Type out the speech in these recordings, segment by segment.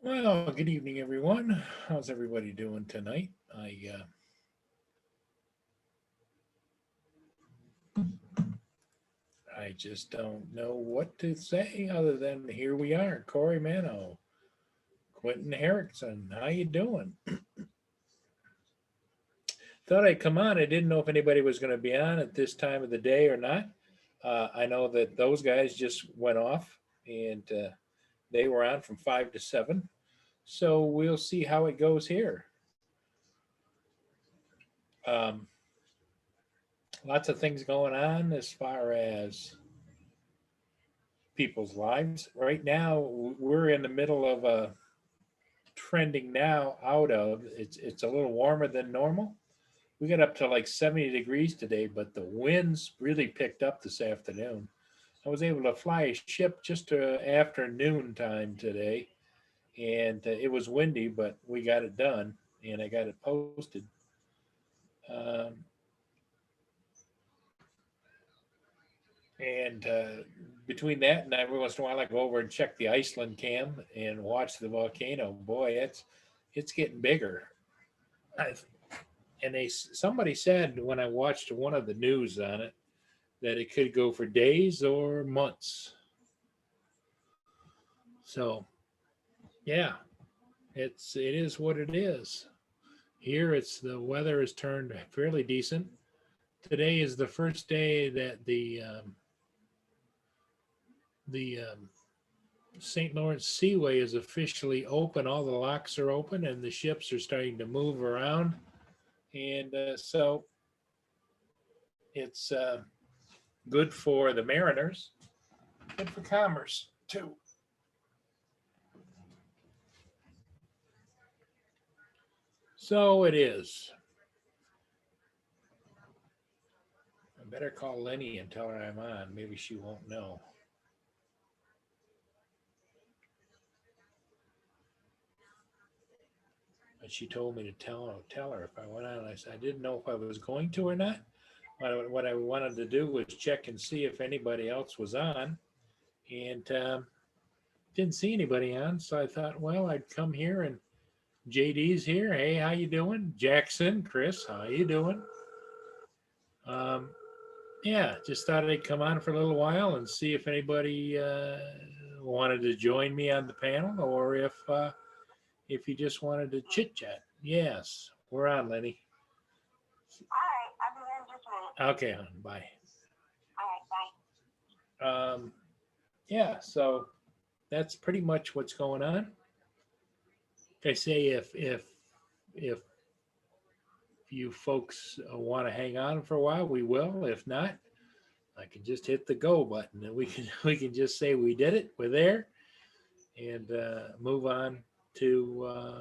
Well, good evening, everyone. How's everybody doing tonight? I just don't know what to say other than here we are, Corey Mano, Quentin Harrison. How you doing? Thought I'd come on. I didn't know if anybody was going to be on at this time of the day or not. I know that those guys just went off and they were on from 5 to 7. So we'll see how it goes here. Um, Lots of things going on as far as people's lives. Right now, we're in the middle of a trending now out of it's a little warmer than normal. We got up to like 70 degrees today, but the winds really picked up this afternoon. I was able to fly a ship just after noon time today, and it was windy, but we got it done and I got it posted. Um, and Between that and every once in a while, I go over and check the Iceland cam and watch the volcano. Boy, it's getting bigger. I, and somebody said when I watched one of the news on it that it could go for days or months. So yeah, it is what it is. Here it's the weather has turned fairly decent. Today is the first day that the St. Lawrence Seaway is officially open. All the locks are open and the ships are starting to move around. And so it's good for the mariners, good for commerce too. So it is. I better call Lenny and tell her I'm on. Maybe she won't know. But she told me to tell her if I went on. I didn't know if I was going to or not. What I wanted to do was check and see if anybody else was on, and didn't see anybody on. So I thought, well, I'd come here and JD's here. Hey, how you doing? Jackson, Chris, how you doing? Um, yeah, just thought I'd come on for a little while and see if anybody wanted to join me on the panel, or if you just wanted to chit chat. Yes, we're on, Lenny. All right, I'll be there in just a minute. Okay, hon, bye. All right, bye. Yeah, so that's pretty much what's going on. Like I say, if you folks want to hang on for a while, we will. If not, I can just hit the go button and we can just say we did it. We're there, and move on to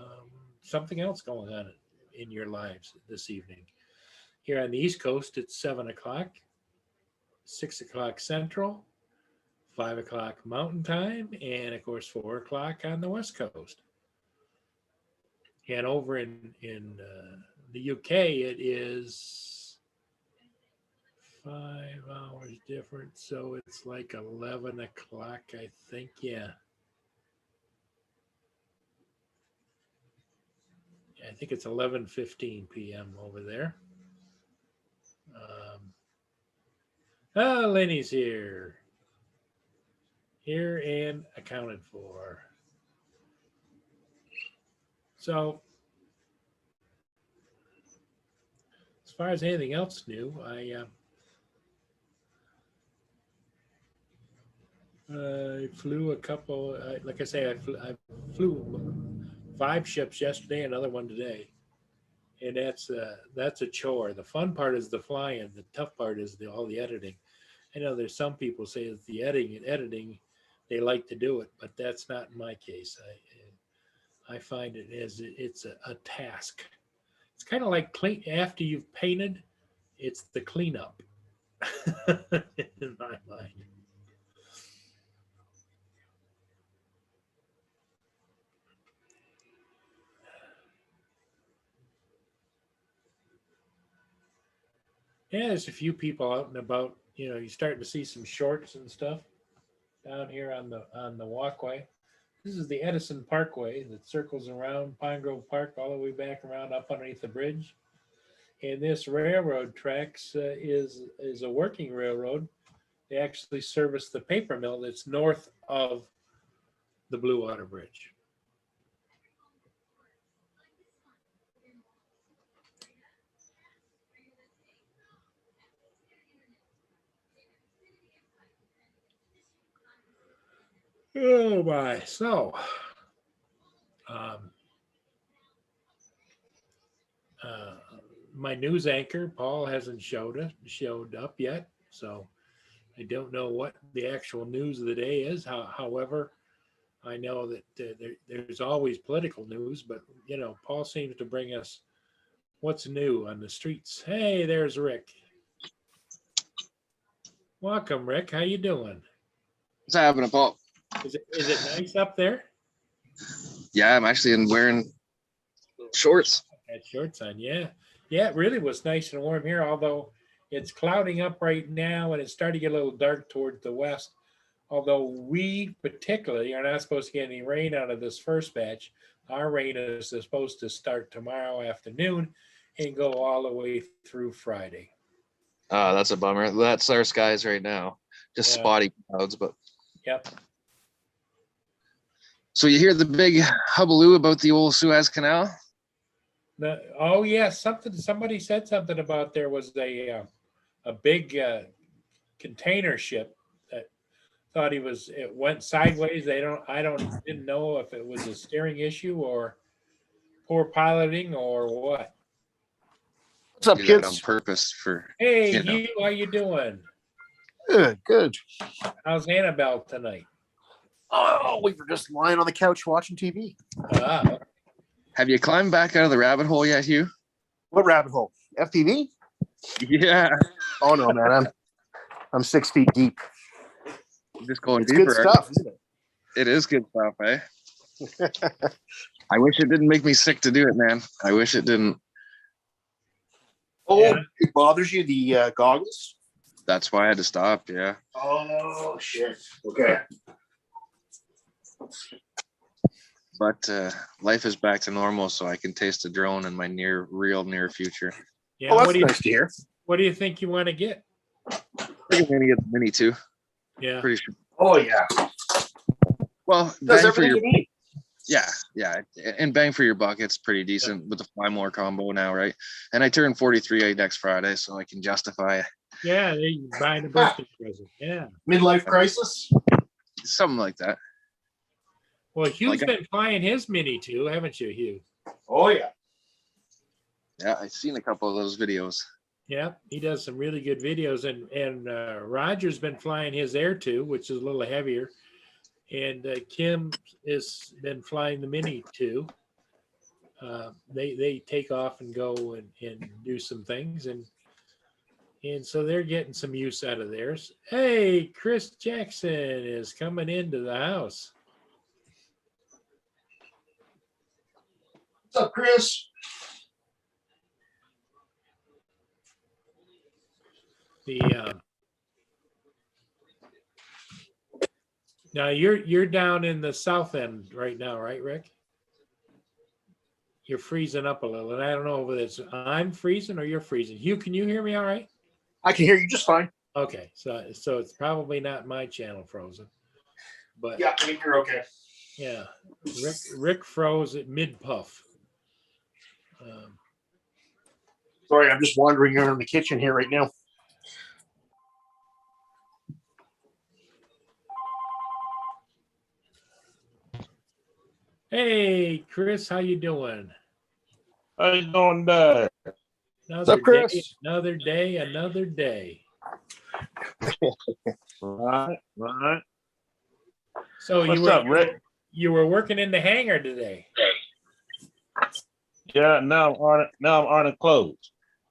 something else going on in your lives this evening. Here on the East Coast, it's 7 o'clock, 6 o'clock Central, 5 o'clock Mountain Time, and of course 4 o'clock on the West Coast. And over in the UK, it is 5 hours different, so it's like 11 o'clock, I think. Yeah, I think it's 11:15 p.m. over there. Lenny's here and accounted for. So, as far as anything else new, I flew a couple. Like I say, I flew 5 ships yesterday, another one today, and that's a chore. The fun part is the flying. The tough part is all the editing. I know there's some people say that the editing, they like to do it, but that's not my case. I find it as it's a task. It's kind of like clean after you've painted. It's the cleanup in my mind. Yeah, there's a few people out and about. You know, you're starting to see some shorts and stuff down here on the walkway. This is the Edison Parkway that circles around Pine Grove Park all the way back around up underneath the bridge. And this railroad tracks is a working railroad. They actually service the paper mill that's north of the Blue Water Bridge. Oh my! So, um, uh, my news anchor Paul hasn't showed up yet, so I don't know what the actual news of the day is. However, I know that there's always political news, but you know, Paul seems to bring us what's new on the streets. Hey, there's Rick. Welcome, Rick. How you doing? What's happening, Paul? Is it nice up there? Yeah, I'm actually wearing shorts. Had shorts on, yeah. Yeah, it really was nice and warm here, although it's clouding up right now and it's starting to get a little dark towards the west. Although we particularly are not supposed to get any rain out of this first batch. Our rain is supposed to start tomorrow afternoon and go all the way through Friday. That's a bummer. That's our skies right now. Just spotty clouds, but. Yep. So you hear the big hubbub about the old Suez Canal? Oh yeah, somebody said something about there was a big container ship that thought it went sideways. Didn't know if it was a steering issue or poor piloting or what. What's up, kids? On purpose for. Hey, Hugh, how you doing? Good. How's Annabelle tonight? Oh, we were just lying on the couch watching TV. Have you climbed back out of the rabbit hole yet, Hugh? What rabbit hole? FTV? Yeah. Oh no, man, I'm 6 feet deep. Just going It's deeper. good stuff, isn't it? It is good stuff, eh? I wish it didn't make me sick to do it, man. I wish it didn't. Oh, Yeah. It bothers you, the goggles? That's why I had to stop. Yeah. Oh shit. Okay. But life is back to normal, so I can taste a drone in my near future. Yeah. Oh, that's nice to hear. What do you think you want to get? I think I'm gonna get the Mini too. Yeah. Pretty sure. Oh yeah. Well, Does bang for everything your, you need. yeah, and bang for your buck. It's pretty decent with the Fly More combo now, right? And I turn 43 next Friday, so I can justify Yeah, you buying a birthday present. Yeah. Midlife crisis? something like that. Well, Hugh's Like been flying his Mini too, haven't you, Hugh? Oh yeah. Yeah, I've seen a couple of those videos. Yeah, he does some really good videos, and Roger's been flying his Air 2, which is a little heavier, and Kim has been flying the Mini 2. They take off and go and do some things, and so they're getting some use out of theirs. Hey, Chris Jackson is coming into the house. What's up, Chris? Now you're down in the south end right now, right, Rick? You're freezing up a little, and I don't know if it's I'm freezing or you're freezing. Hugh, can you hear me all right? I can hear you just fine. Okay, so it's probably not my channel frozen, but Yeah, I think you're okay. yeah, Rick froze at mid puff. Sorry, I'm just wandering around the kitchen here right now. Hey, Chris, how you doing? How you doing there? Another up, Chris? day, another day, another day. Right. So What's up, Rick? You were working in the hangar today. Yeah, now I'm on it clothes.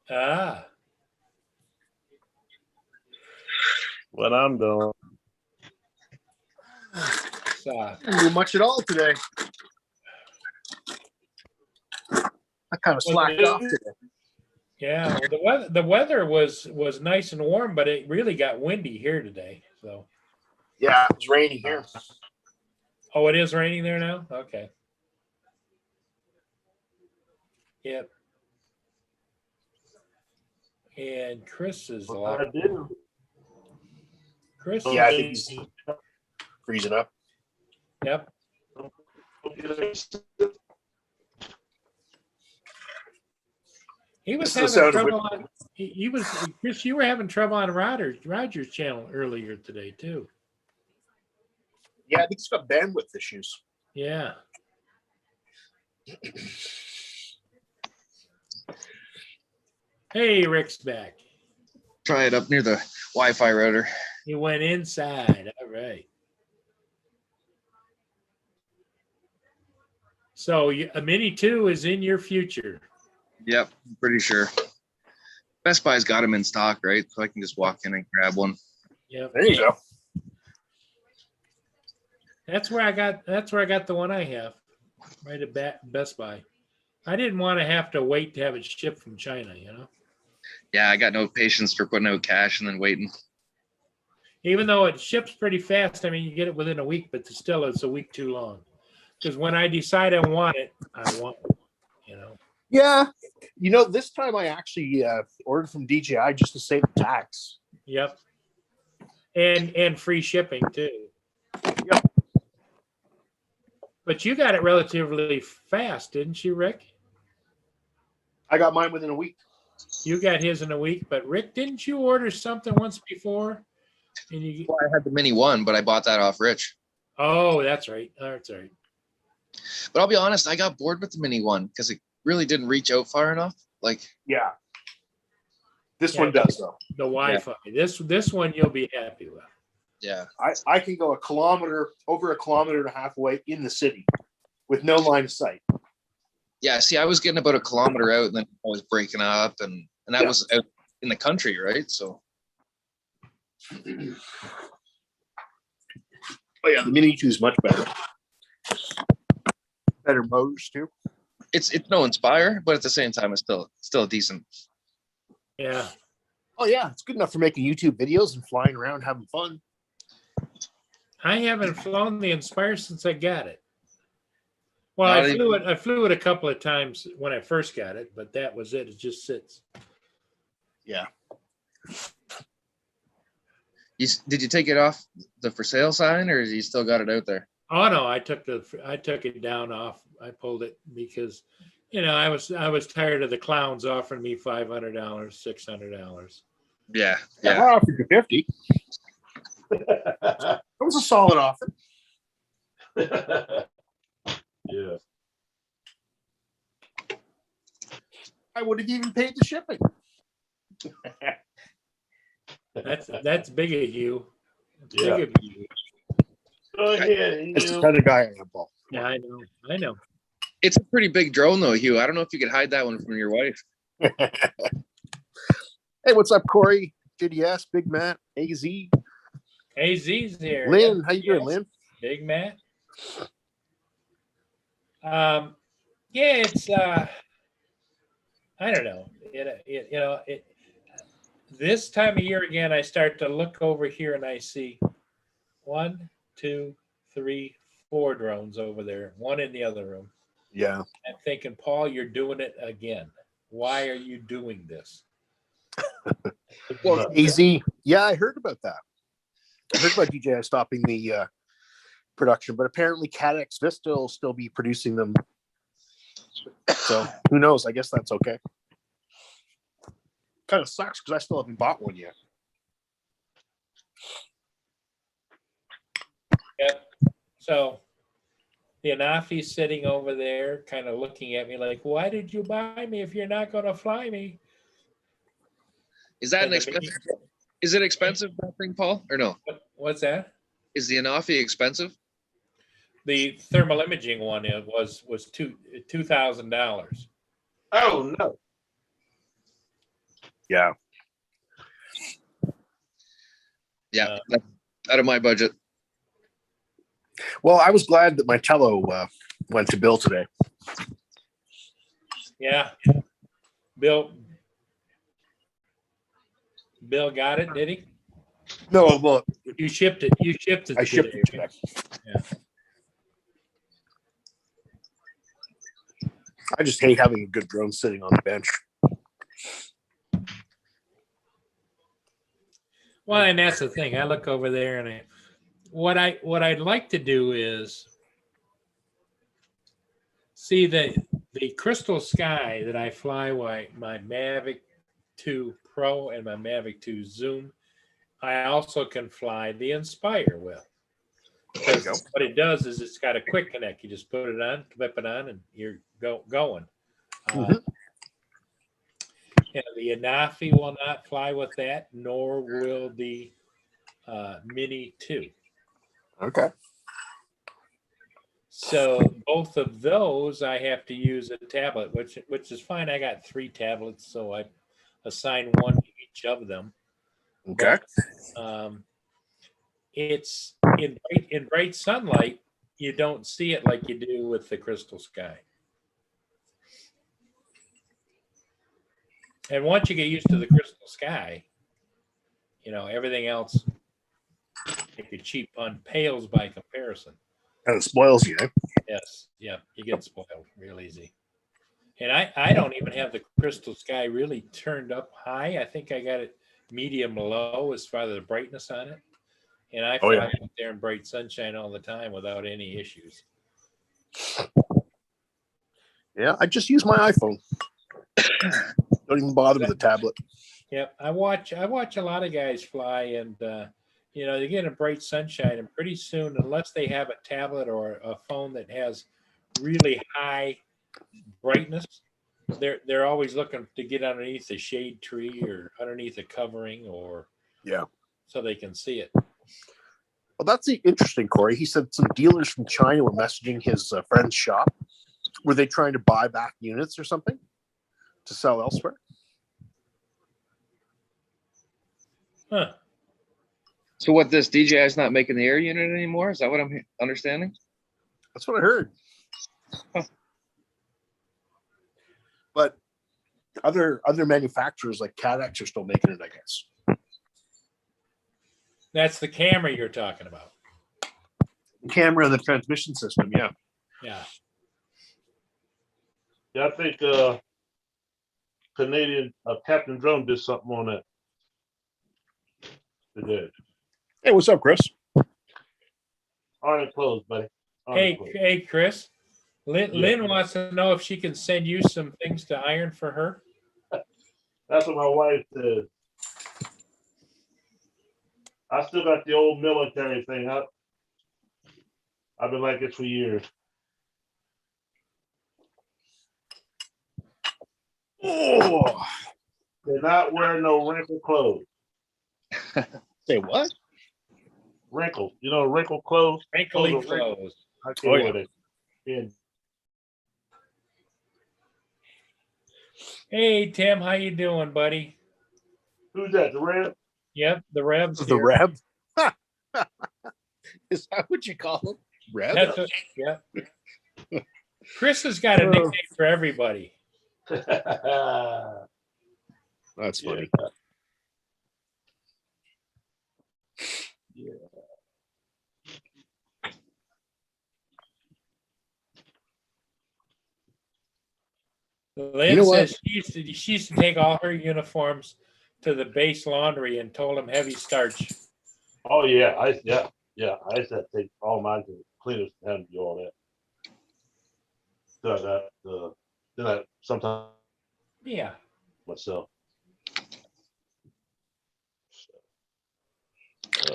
Ah, What I'm doing. so, Didn't do much at all today. I kind of slacked off today. Yeah, well, the weather was nice and warm, but it really got windy here today. So, Yeah, it was raining here. oh, it is raining there now. Okay. Yep. And Chris is I locked. do. Chris. Yeah, I is- think he's freezing up. Yep. He was This is having the sound of trouble on. He was Chris. You were having trouble on Roger's channel earlier today too. Yeah, I think he's got bandwidth issues. Yeah. Hey, Rick's back. Try it up near the Wi-Fi router. He went inside. All right. So a Mini 2 is in your future. Yep, I'm pretty sure. Best Buy's got them in stock, right? So I can just walk in and grab one. Yep. There you go. That's where I got the one I have. Right at Best Buy. I didn't want to have to wait to have it shipped from China, you know. Yeah, I got no patience for putting out cash and then waiting. Even though it ships pretty fast, I mean, you get it within a week, but still, it's a week too long. Because when I decide I want it, I want it, you know. Yeah. You know, this time I actually ordered from DJI just to save the tax. Yep. And free shipping too. Yep. But you got it relatively fast, didn't you, Rick? I got mine within a week. You got his in a week, but Rick, didn't you order something once before? And you Well, I had the Mini 1, but I bought that off Rich. Oh, that's right. That's right. But I'll be honest, I got bored with the Mini 1 because it really didn't reach out far enough. Like, Yeah. This Yeah. one does though. The Wi-Fi. This one you'll be happy with. yeah, I can go over a kilometer and a half away in the city with no line of sight. yeah. See, I was getting about a kilometer out, and then I was breaking up, and that Yeah. was out in the country, right? So Oh yeah, the Mini 2 is much better. Better motors too. it's no Inspire, but at the same time, it's still decent. Yeah. Oh yeah, it's good enough for making YouTube videos and flying around having fun. I haven't flown the Inspire since I got it. Well, Not I flew it a couple of times when I first got it, but that was it. It just sits. Yeah. Did you take it off the for sale sign, or you still got it out there? Oh no, I took it down off. I pulled it because, I was tired of the clowns offering me $500, $600. Yeah, I yeah. offered you 50. That was a solid offer. Yeah. I would have even paid the shipping. That's big of you. That's Yeah. big of you. Go ahead. That's the kind of guy I am, Paul. Yeah, I know. It's a pretty big drone, though, Hugh. I don't know if you could hide that one from your wife. Hey, what's up, Corey? JDS, Big Matt, AZ, AZ's here. Lynn. How you doing, Yes. Lynn? Big Matt. Yeah, it's I don't know. This time of year again, I start to look over here and I see 1, 2, 3, 4 drones over there, one in the other room. Yeah. I'm thinking, Paul, you're doing it again. Why are you doing this? Well, AZ. Yeah, I heard about that. I heard about DJI stopping the production, but apparently CADX Vista will still be producing them. So who knows? I guess that's okay. Kind of sucks because I still haven't bought one yet. Yep. So the Anafi's sitting over there, kind of looking at me like, "Why did you buy me if you're not going to fly me?" Is that And an expensive? Is it expensive, that thing, Paul? Or no? What's that? Is the Anafi expensive? The thermal imaging one was $2,000. Oh no. Yeah. Yeah, that's out of my budget. Well, I was glad that my Tello went to Bill today. Yeah, Bill Bill got it, did he? No, well, You shipped it. You shipped it. I shipped it today, today. Yeah. I just hate having a good drone sitting on the bench. Well, and that's the thing. I look over there, and what I'd like to do is see the crystal sky that I fly with my Mavic 2 Pro and my Mavic 2 Zoom. I also can fly the Inspire with. There you go. What it does is it's got a quick connect. You just put it on, clip it on, and you're going. Mhm. And the Anafi will not fly with that, nor will the Mini 2. Okay. So both of those, I have to use a tablet, which is fine. I got 3 tablets, so I assign one to each of them. Okay. But, it's in bright sunlight, you don't see it like you do with the crystal sky. And once you get used to the crystal sky, everything else, like a cheap pun, pales by comparison. Kind of spoils you. Eh? Yes, yeah, you get spoiled real easy. And I don't even have the crystal sky really turned up high. I think I got it medium low as far as the brightness on it. And I fly out there in bright sunshine all the time without any issues. Yeah, I just use my iPhone. Don't even bother with the tablet. Yeah, I watch a lot of guys fly, and they get in bright sunshine, and pretty soon, unless they have a tablet or a phone that has really high brightness, they're always looking to get underneath a shade tree or underneath a covering, or so they can see it. Well, that's interesting, Corey. He said some dealers from China were messaging his friend's shop. Were they trying to buy back units or something to sell elsewhere? Huh. So what, this DJI is not making the air unit anymore? Is that what I'm understanding? That's what I heard. Huh. But other manufacturers like CADX are still making it, I guess. That's the camera you're talking about. The camera and the transmission system, yeah. Yeah. Yeah, I think Canadian Captain Drone did something on that today. Hey, what's up, Chris? Iron clothes, buddy. Iron clothes. Hey, Chris. Lynn wants to know if she can send you some things to iron for her. That's what my wife said. I still got the old military thing up. I've been like this for years. Oh, They're not wearing no wrinkled clothes. say what? Wrinkles. You know, wrinkled clothes. Wrinkly Those are wrinkled. clothes. I can't Oh, yeah. wear that. Yeah. Hey, Tim, how you doing, buddy? Who's that? The Red? Yep, the Rebs. The here. Reb? Is that what you call them? Reb? That's what, yeah. Chris has got a nickname for everybody. That's funny. Yeah. Lynn You know what? says she used to take all her uniforms to the base laundry and told them heavy starch. Oh yeah, I used to take all mine to cleaners and do all that. So then I sometimes Yeah. myself.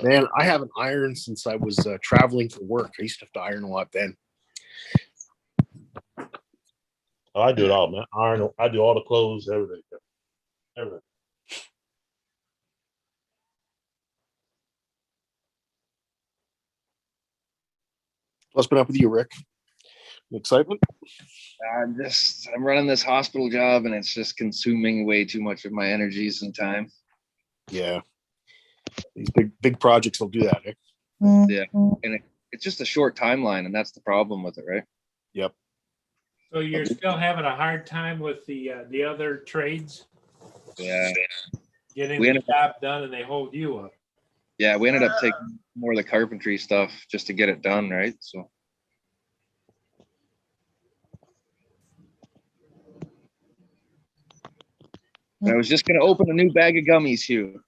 Man, I haven't ironed since I was traveling for work. I used to have to iron a lot then. Oh, I do it all, man. Iron. I do all the clothes, everything. Everything. What's been up with you, Rick? Excitement? I'm running this hospital job, and it's just consuming way too much of my energies and time. Yeah. These big projects will do that. Eh? Yeah, and it's just a short timeline, and that's the problem with it, right? Yep. So you're still having a hard time with the other trades? Yeah. getting We the ended job done and they hold you up. Yeah, we ended up taking more of the carpentry stuff just to get it done, right? So I was just gonna open a new bag of gummies, Hugh.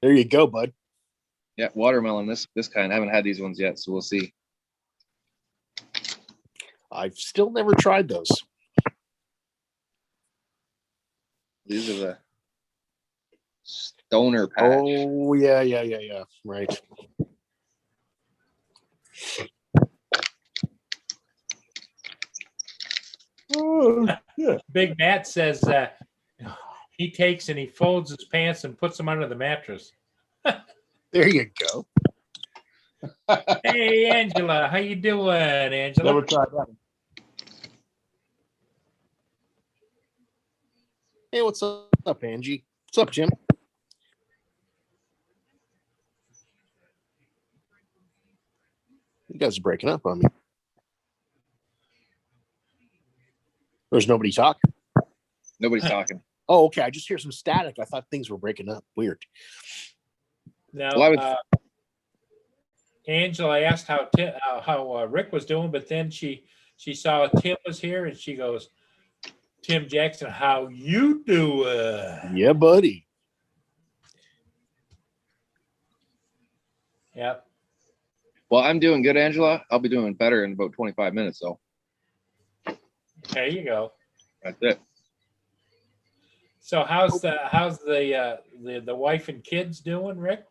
There you go, bud. Yeah, watermelon. This kind. I haven't had these ones yet, so we'll see. I've still never tried those. These are the stoner patch. Oh yeah. Right. Oh, yeah. Big Matt says he takes and he folds his pants and puts them under the mattress. There you go. Hey, Angela, how you doing, Angela? Never tried that. Hey, what's up, Angie? What's up, Jim? You guys are breaking up on me. There's nobody talking. Nobody's talking. Oh, okay. I just hear some static. I thought things were breaking up. Weird. Now, Well, I would- Angela asked how Rick was doing, but then she saw Tim was here and she goes, Tim Jackson, how you doing? Yeah, buddy. Yep. Well, I'm doing good, Angela. I'll be doing better in about 25 minutes, though. There you go. That's it. So how's the wife and kids doing, Rick?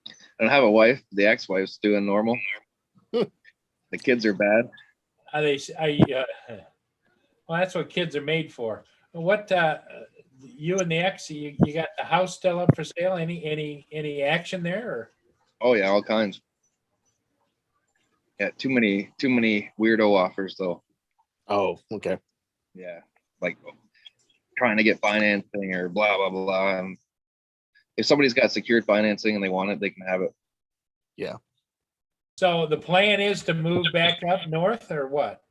I don't have a wife. The ex-wife's doing normal. The kids are bad. Are they? Well, that's what kids are made for. What you and the ex? You got the house still up for sale? Any action there? Or? Oh yeah, all kinds. Yeah, too many weirdo offers though. Oh, okay. Yeah, like trying to get financing or blah blah blah. If somebody's got secured financing and they want it, they can have it. Yeah. So the plan is to move back up north, or what?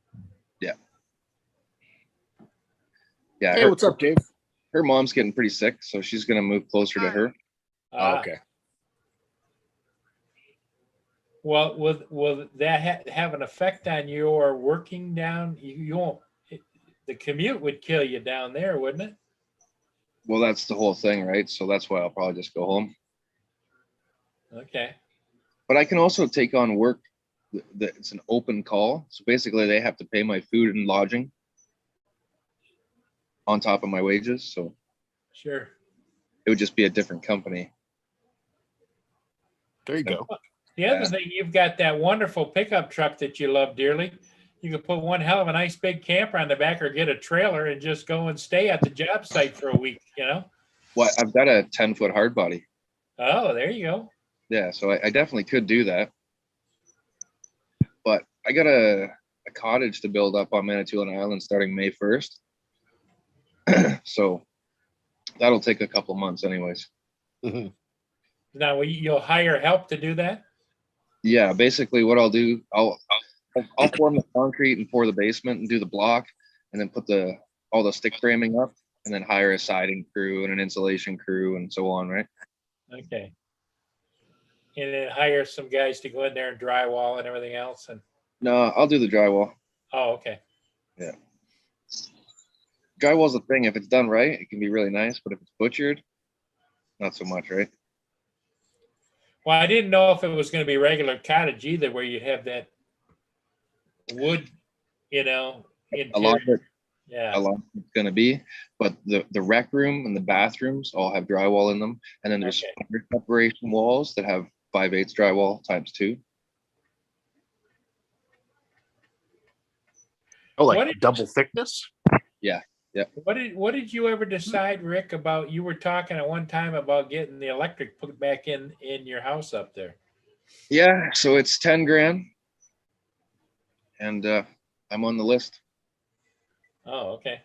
Yeah, Hey, what's up, Dave? her mom's getting pretty sick, so she's gonna move closer to her. Oh, okay. Well, will that have an effect on your working down? You won't. The commute would kill you down there, wouldn't it? Well, that's the whole thing, right? So that's why I'll probably just go home. Okay. But I can also take on work. It's an open call, so basically they have to pay my food and lodging on top of my wages. So Sure. it would just be a different company. There you go. The other thing, you've got that wonderful pickup truck that you love dearly. You could put one hell of a nice big camper on the back or get a trailer and just go and stay at the job site for a week, you know? Well, I've got a 10-foot hard body. Oh, there you go. Yeah, so I definitely could do that. But I got a cottage to build up on Manitoulin Island starting May 1st. So that'll take a couple months anyways. Mhm. Now, you'll hire help to do that? Yeah, basically what I'll do, I'll form the concrete and pour the basement and do the block and then put all the stick framing up and then hire a siding crew and an insulation crew and so on, right? Okay. And then hire some guys to go in there and drywall and everything else. And No, I'll do the drywall. oh, okay. Drywall's the thing. If it's done right, it can be really nice, but if it's butchered, not so much, right? Well, I didn't know if it was going to be regular cottage either, where you have that wood, A lot interior. of it, Yeah. a lot of it's gonna be, but the rec room and the bathrooms all have drywall in them, and then there's Okay. fire separation walls that have 5/8 drywall ×2. Oh, What like did- double thickness? What did you ever decide, Rick, about, you were talking at one time about getting the electric put back in your house up there? Yeah, so it's 10 grand, and I'm on the list. Oh, okay.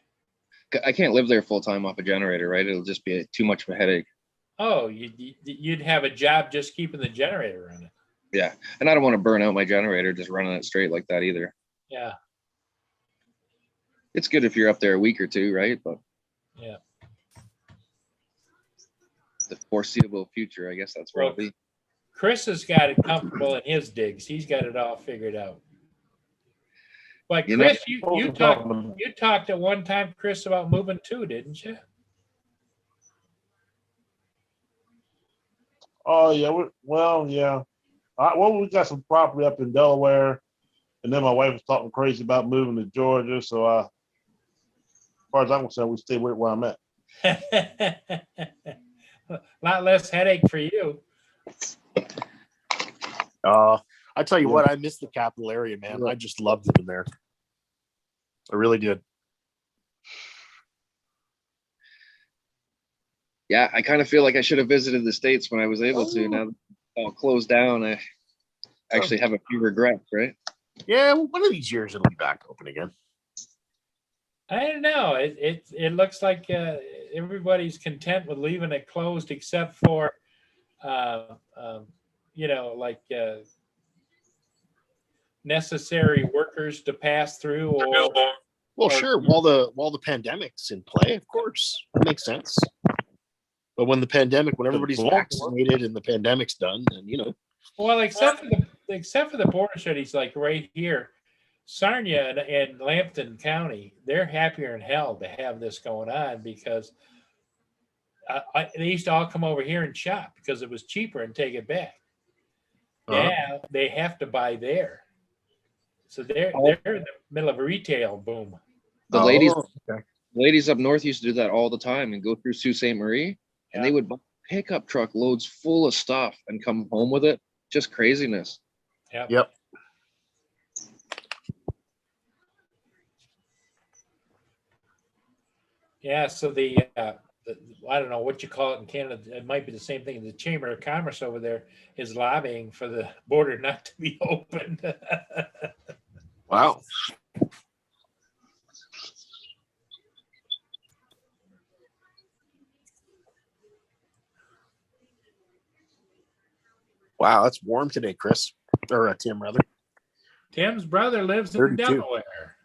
I can't live there full time off a generator, right? It'll just be too much of a headache. Oh, you'd have a job just keeping the generator running. Yeah, and I don't want to burn out my generator just running it straight like that either. Yeah. It's good if you're up there a week or two, right? But Yeah. foreseeable future, I guess that's where I'll be. Chris has got it comfortable in his digs. He's got it all figured out. But You know- Chris, you talked at one time, Chris, about moving too, didn't you? Oh yeah, yeah. We got some property up in Delaware, and then my wife was talking crazy about moving to Georgia. So, as far as I'm concerned, we stay where I'm at. A lot less headache for you. I tell you Yeah. what, I miss the capital area, man. Yeah. I just loved living there. I really did. Yeah, I kind of feel like I should have visited the States when I was able to. Now that it's all closed down, I actually have a few regrets, right? Yeah, well, one of these years it'll be back open again. I don't know. It looks like everybody's content with leaving it closed, except for, like necessary workers to pass through, or Well, sure, while the pandemic's in play, of course, that makes sense. But when everybody's vaccinated and the pandemic's done, then well, except for the border cities like right here, Sarnia and Lambton County, they're happier than hell to have this going on because they used to all come over here and shop because it was cheaper and take it back. Now they have to buy there, so they're in the middle of a retail boom. The okay. ladies up north used to do that all the time and go through Sault Ste. Marie, and they would buy pickup truck loads full of stuff and come home with it. Just craziness. Yep. Yeah, so the I don't know what you call it in Canada. It might be the same thing. The Chamber of Commerce over there is lobbying for the border not to be opened. Wow. Wow, that's warm today, Chris. Or Tim, rather. Tim's brother lives in 32. Delaware.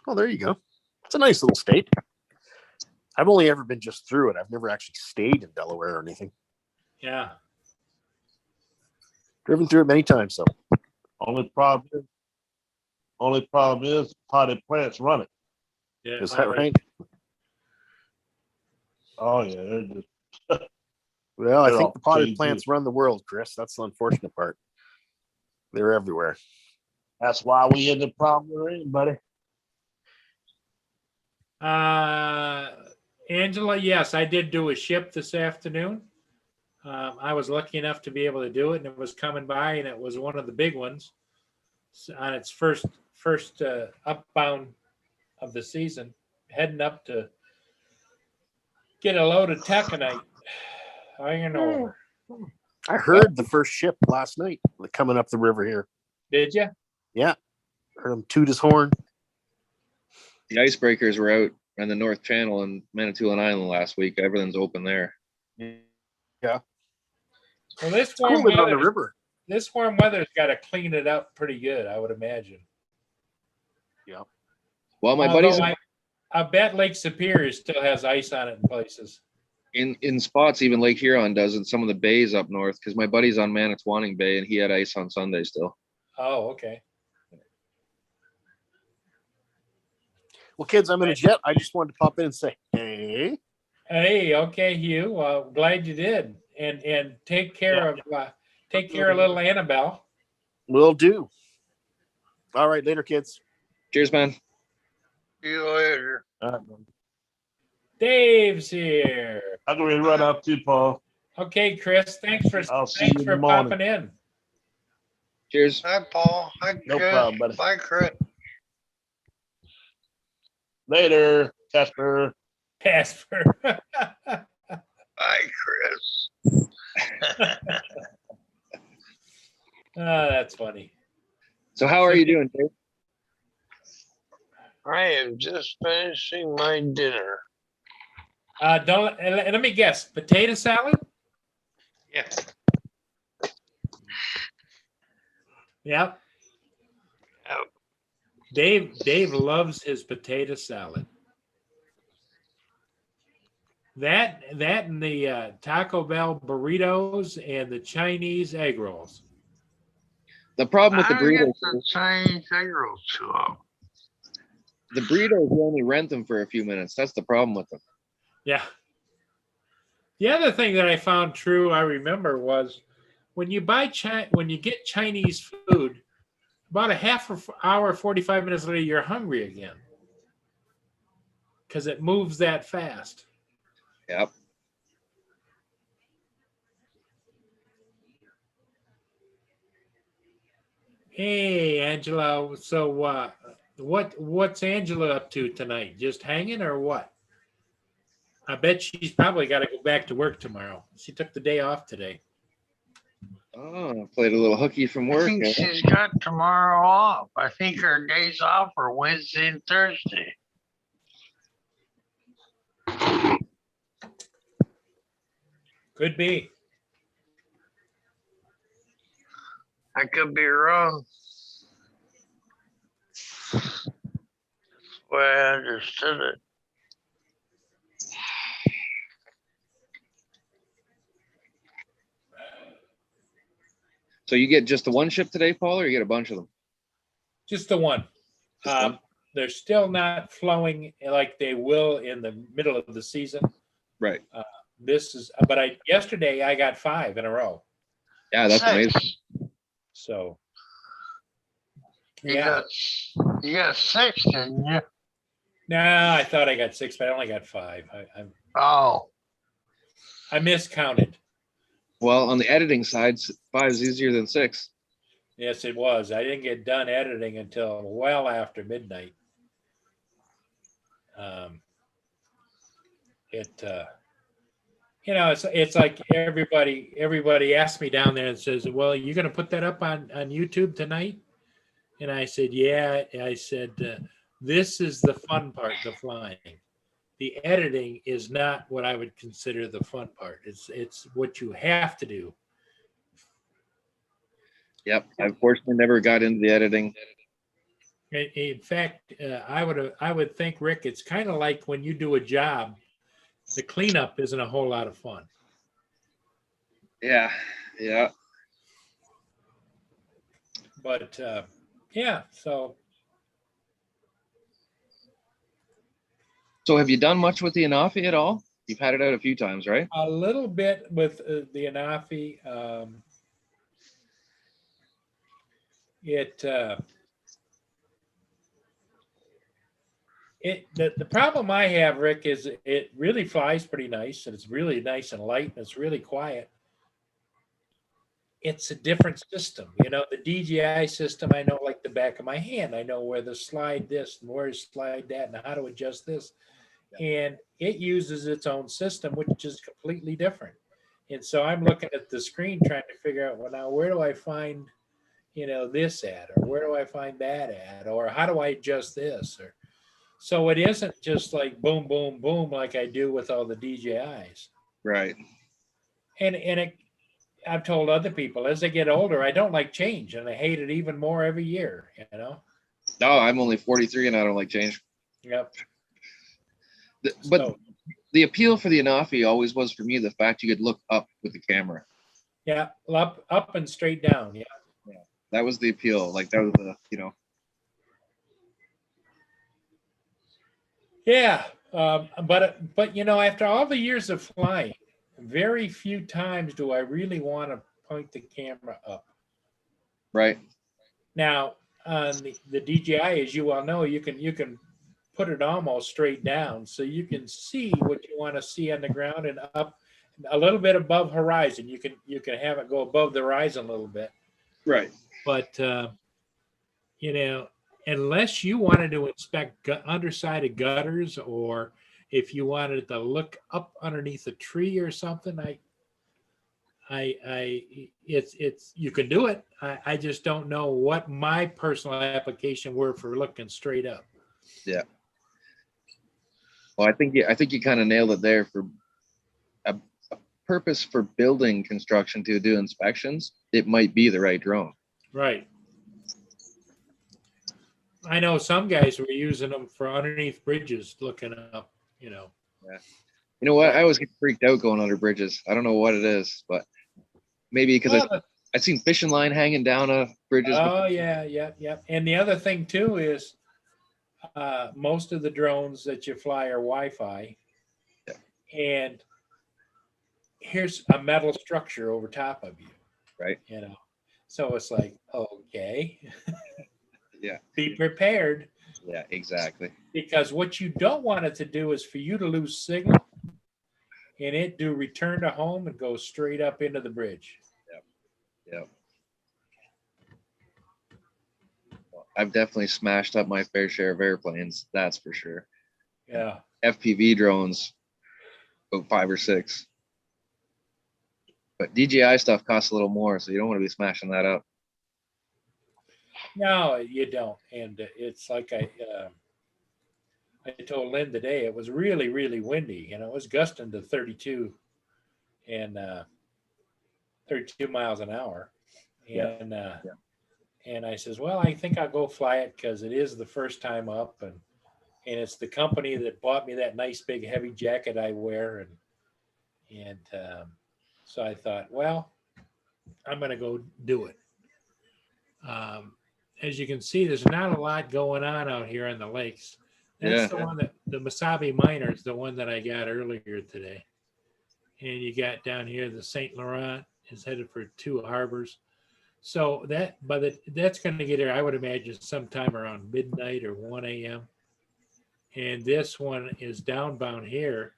Oh, there you go. It's a nice little state. I've only ever been just through it. I've never actually stayed in Delaware or anything. Yeah. Driven through it many times, though. Only problem is potted plants run it. Yeah. Is that right? Oh yeah, they're just Well, I They're think all the potted crazy. plants run the world, Chris. That's the unfortunate part. They're everywhere. that's why we in the problem we're in, buddy. Angela, yes, I did do a ship this afternoon. I was lucky enough to be able to do it, and it was coming by, and it was one of the big ones on its first upbound of the season, heading up to get a load of taconite iron ore. I heard the first ship last night coming up the river here. Did you? Yeah. Heard him toot his horn. The icebreakers were out on the North Channel and Manitoulin Island last week. Everything's open there. Yeah. Well, this It's cool warm living on the weather, river. this warm weather's got to clean it up pretty good, I would imagine. Well, my buddies I bet Lake Superior still has ice on it in places. in spots, even Lake Huron does in some of the bays up north, because my buddy's on Manitowoc Bay and he had ice on Sunday still. Oh, okay. Well, kids, I'm in a jet. I just wanted to pop in and say, hey. Hey, okay, Hugh. Well, glad you did. And take care of little Annabelle. Will do. All right, later, kids. Cheers, man. See you later. Dave's here. I'm going to run out too, Paul. Okay, Chris. Thanks I'll see you thanks in for the morning. popping in. Cheers. Hi, Paul. Hi, Chris. No problem, buddy. Bye, Chris. Later, Casper. Casper. Bye, Chris. That's funny. So how are you doing, Dave? I am just finishing my dinner. Don't let me guess. Potato salad? Yeah. Yep. Yep. Dave loves his potato salad. That and the Taco Bell burritos and the Chinese egg rolls. The problem with the I get burritos, the Chinese egg rolls too. the burritos, you only rent them for a few minutes. That's the problem with them. Yeah. The other thing that I found true, I remember, was when you when you get Chinese food, about a half hour, 45 minutes later, you're hungry again because it moves that fast. Yep. Hey, Angela. So, what's Angela up to tonight? Just hanging or what? I bet she's probably got to go back to work tomorrow. She took the day off today. Oh, played a little hooky from I work. think eh? she's got tomorrow off. I think her days off are Wednesday and Thursday. Could be. I could be wrong. That's the way I understood it. So you get just the one ship today, Paul, or you get a bunch of them? Just the one. Just one? They're still not flowing like they will in the middle of the season. Right. But yesterday I got 5 in a row. Yeah, that's amazing. Six. So You yeah. got 6, didn't you? No, I thought I got 6, but I only got 5. Oh, I miscounted. Well, on the editing side, 5 is easier than 6. Yes, it was. I didn't get done editing until well after midnight. It's like everybody asked me down there and says, well, you're going to put that up on YouTube tonight? And I said, yeah. I said, this is the fun part, the flying. The editing is not what I would consider the fun part. It's what you have to do. Yep. I unfortunately never got into the editing. In fact, I would think, Rick, it's kind of like when you do a job, the cleanup isn't a whole lot of fun. Yeah. Yeah. But yeah, so So have you done much with the Anafi at all? You've had it out a few times, right? a little bit with the Anafi. The problem I have, Rick, is it really flies pretty nice, and it's really nice and light, and it's really quiet. It's a different system. The DJI system, I know like the back of my hand. I know where to slide this and where to slide that and how to adjust this. And it uses its own system, which is completely different. And so I'm looking at the screen trying to figure out, well, now where do I find, this at, or where do I find that at, or how do I adjust this? So it isn't just like boom, boom, boom, like I do with all the DJIs. Right. And I've told other people, as they get older, I don't like change, and I hate it even more every year, No, I'm only 43 and I don't like change. Yep. But the appeal for the Anafi always was for me the fact you could look up with the camera. Yeah, up and straight down. Yeah. That was the appeal. Like that was the, Yeah, but after all the years of flying, very few times do I really want to point the camera up. Right. Now, on the DJI, as you well know, you can put it almost straight down, so you can see what you want to see on the ground and up a little bit above horizon. You can have it go above the horizon a little bit. Right. But unless you wanted to inspect underside of gutters, or if you wanted to look up underneath a tree or something, you can do it. I just don't know what my personal application were for looking straight up. Yeah. Well, I think you kind of nailed it there. For a purpose for building construction to do inspections, it might be the right drone. Right. I know some guys were using them for underneath bridges, looking up. Yeah. You know what? I always get freaked out going under bridges. I don't know what it is, but maybe because Well, I've seen fishing line hanging down bridges. oh yeah, yeah. And the other thing too is most of the drones that you fly are Wi-Fi, and here's a metal structure over top of you, Right. you know. So it's like, okay, Yeah. be prepared, Yeah, exactly. because what you don't want it to do is for you to lose signal and it do return to home and go straight up into the bridge. Yep. Well, I've definitely smashed up my fair share of airplanes. That's for sure. Yeah. FPV drones, about 5 or 6. But DJI stuff costs a little more, so you don't want to be smashing that up. No, you don't. And it's like I told Lynn today, it was really, really windy. You know, it was gusting to 32 and 32 miles an hour. And and I says, well, I think I'll go fly it because it is the first time up, and it's the company that bought me that nice big heavy jacket I wear, and so I thought, well, I'm going to go do it. As you can see, there's not a lot going on out here on the lakes. That's the one that the Mesabi Minor is the one that I got earlier today. And you got down here, the St. Laurent is headed for 2 harbors. So that's going to get here, I would imagine, sometime around midnight or 1 a.m. And this one is downbound here.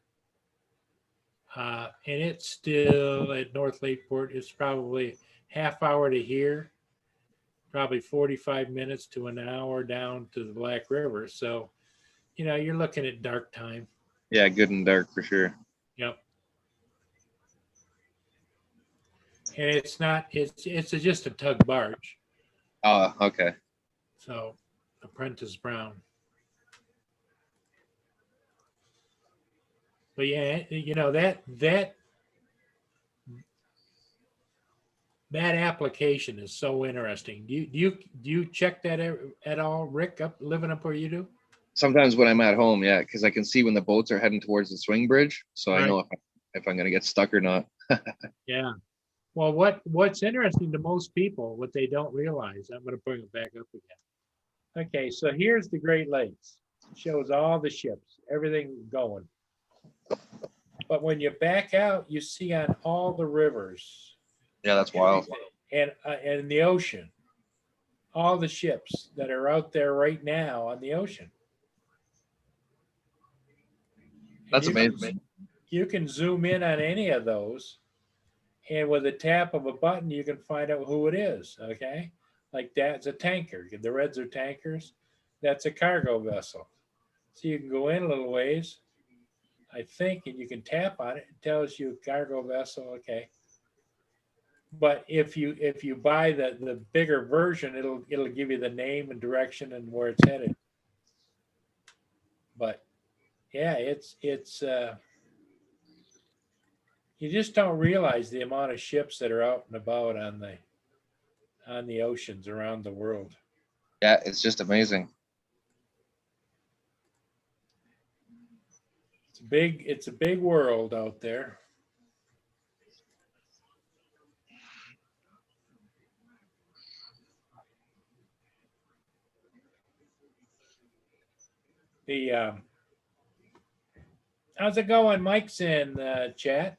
And it's still at North Lakeport. It's probably half hour to here, probably 45 minutes to an hour down to the Black River. So, you know, you're looking at dark time. Yeah, good and dark for sure. Yep. And it's not, it's just a tug barge. Oh, okay. So, Apprentice Brown. But yeah, you know, that application is so interesting. Do you check that at all, Rick, living up where you do? Sometimes when I'm at home, yeah, because I can see when the boats are heading towards the swing bridge, so I know if I'm going to get stuck or not. Yeah. Well, what's interesting to most people, what they don't realize, I'm going to bring it back up again. Okay, so here's the Great Lakes. It shows all the ships, everything going. But when you back out, you see on all the rivers. Yeah, that's wild. And in the ocean, all the ships that are out there right now on the ocean. That's amazing. You can zoom in on any of those, and with a tap of a button, you can find out who it is. Okay, like that's a tanker. The reds are tankers. That's a cargo vessel. So you can go in a little ways, I think, and you can tap on it. It tells you cargo vessel. Okay. But if you buy the bigger version, it'll give you the name and direction and where it's headed. But yeah, it's you just don't realize the amount of ships that are out and about on the oceans around the world. Yeah, it's just amazing. It's a big world out there. How's it going? Mike's in chat.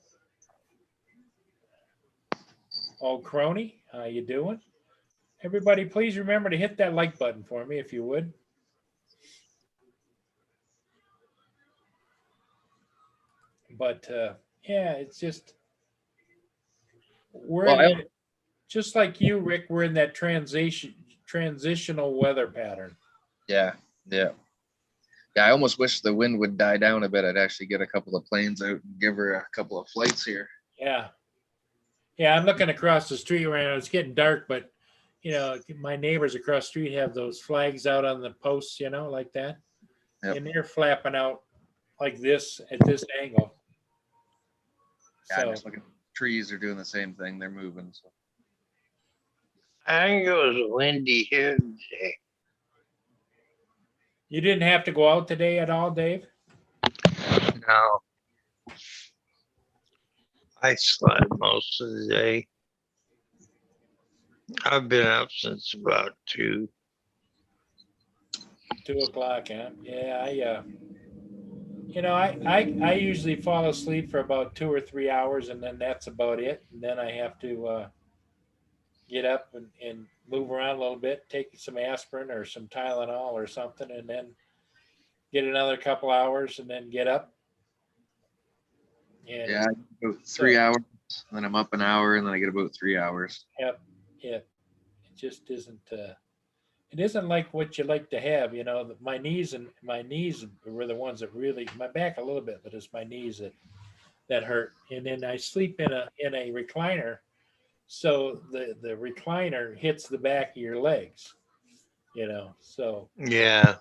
Old crony, how you doing? Everybody, please remember to hit that like button for me if you would. But yeah, it's just just like you, Rick. We're in that transitional weather pattern. Yeah. I almost wish the wind would die down a bit. I'd actually get a couple of planes out and give her a couple of flights here. Yeah. I'm looking across the street right now. It's getting dark, but you know, my neighbors across the street have those flags out on the posts, you know, like that. Yep. And they're flapping out like this at this angle. Yeah, I'm just looking. Trees are doing the same thing. They're moving. So. I think it was windy here today. You didn't have to go out today at all, Dave? No. I slept most of the day. I've been up since about 2. 2 o'clock, huh? Yeah, I usually fall asleep for about 2 or 3 hours, and then that's about it. And then I have to get up and move around a little bit, take some aspirin or some Tylenol or something, and then get another couple hours, and then get up. And Yeah, I get about 3 hours, and then I'm up an hour, and then I get about 3 hours. Yep, yeah, it just isn't. It isn't like what you like to have. My knees were the ones that really, my back a little bit, but it's my knees that hurt. And then I sleep in a recliner, so the recliner hits the back of your legs. So Yeah.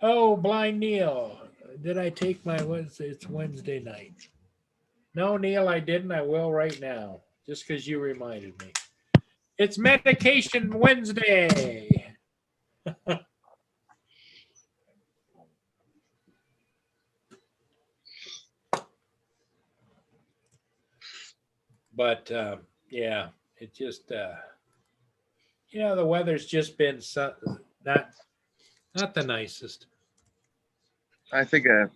oh, blind Neil, did I take my it's Wednesday night? No, Neil, I didn't. I will right now, just because you reminded me. It's Medication Wednesday. But yeah, it just the weather's just been not the nicest. I think a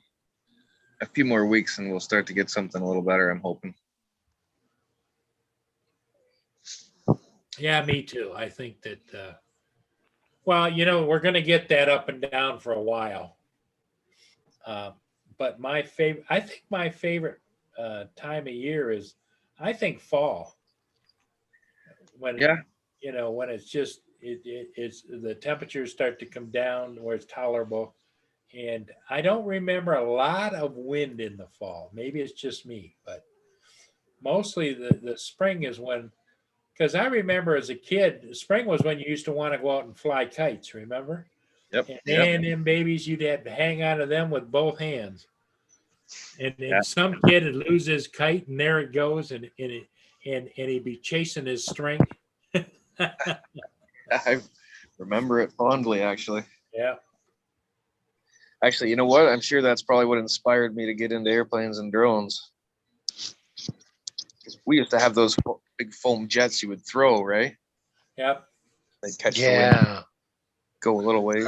few more weeks and we'll start to get something a little better, I'm hoping. Yeah, me too. I think that well, we're going to get that up and down for a while. But I think my favorite time of year is, I think, fall. When when it's just it's the temperatures start to come down where it's tolerable, and I don't remember a lot of wind in the fall. Maybe it's just me, but mostly the spring is when, because I remember as a kid, spring was when you used to want to go out and fly kites. Remember? Yep. And them babies, you'd have to hang on to them with both hands. And Yeah. some kid would lose his kite, and there it goes, and he'd be chasing his string. I remember it fondly, actually. Yeah. Actually, you know what? I'm sure that's probably what inspired me to get into airplanes and drones. 'Cause we used to have those big foam jets you would throw, right? Yep. They'd catch the wind, Yeah. go a little way.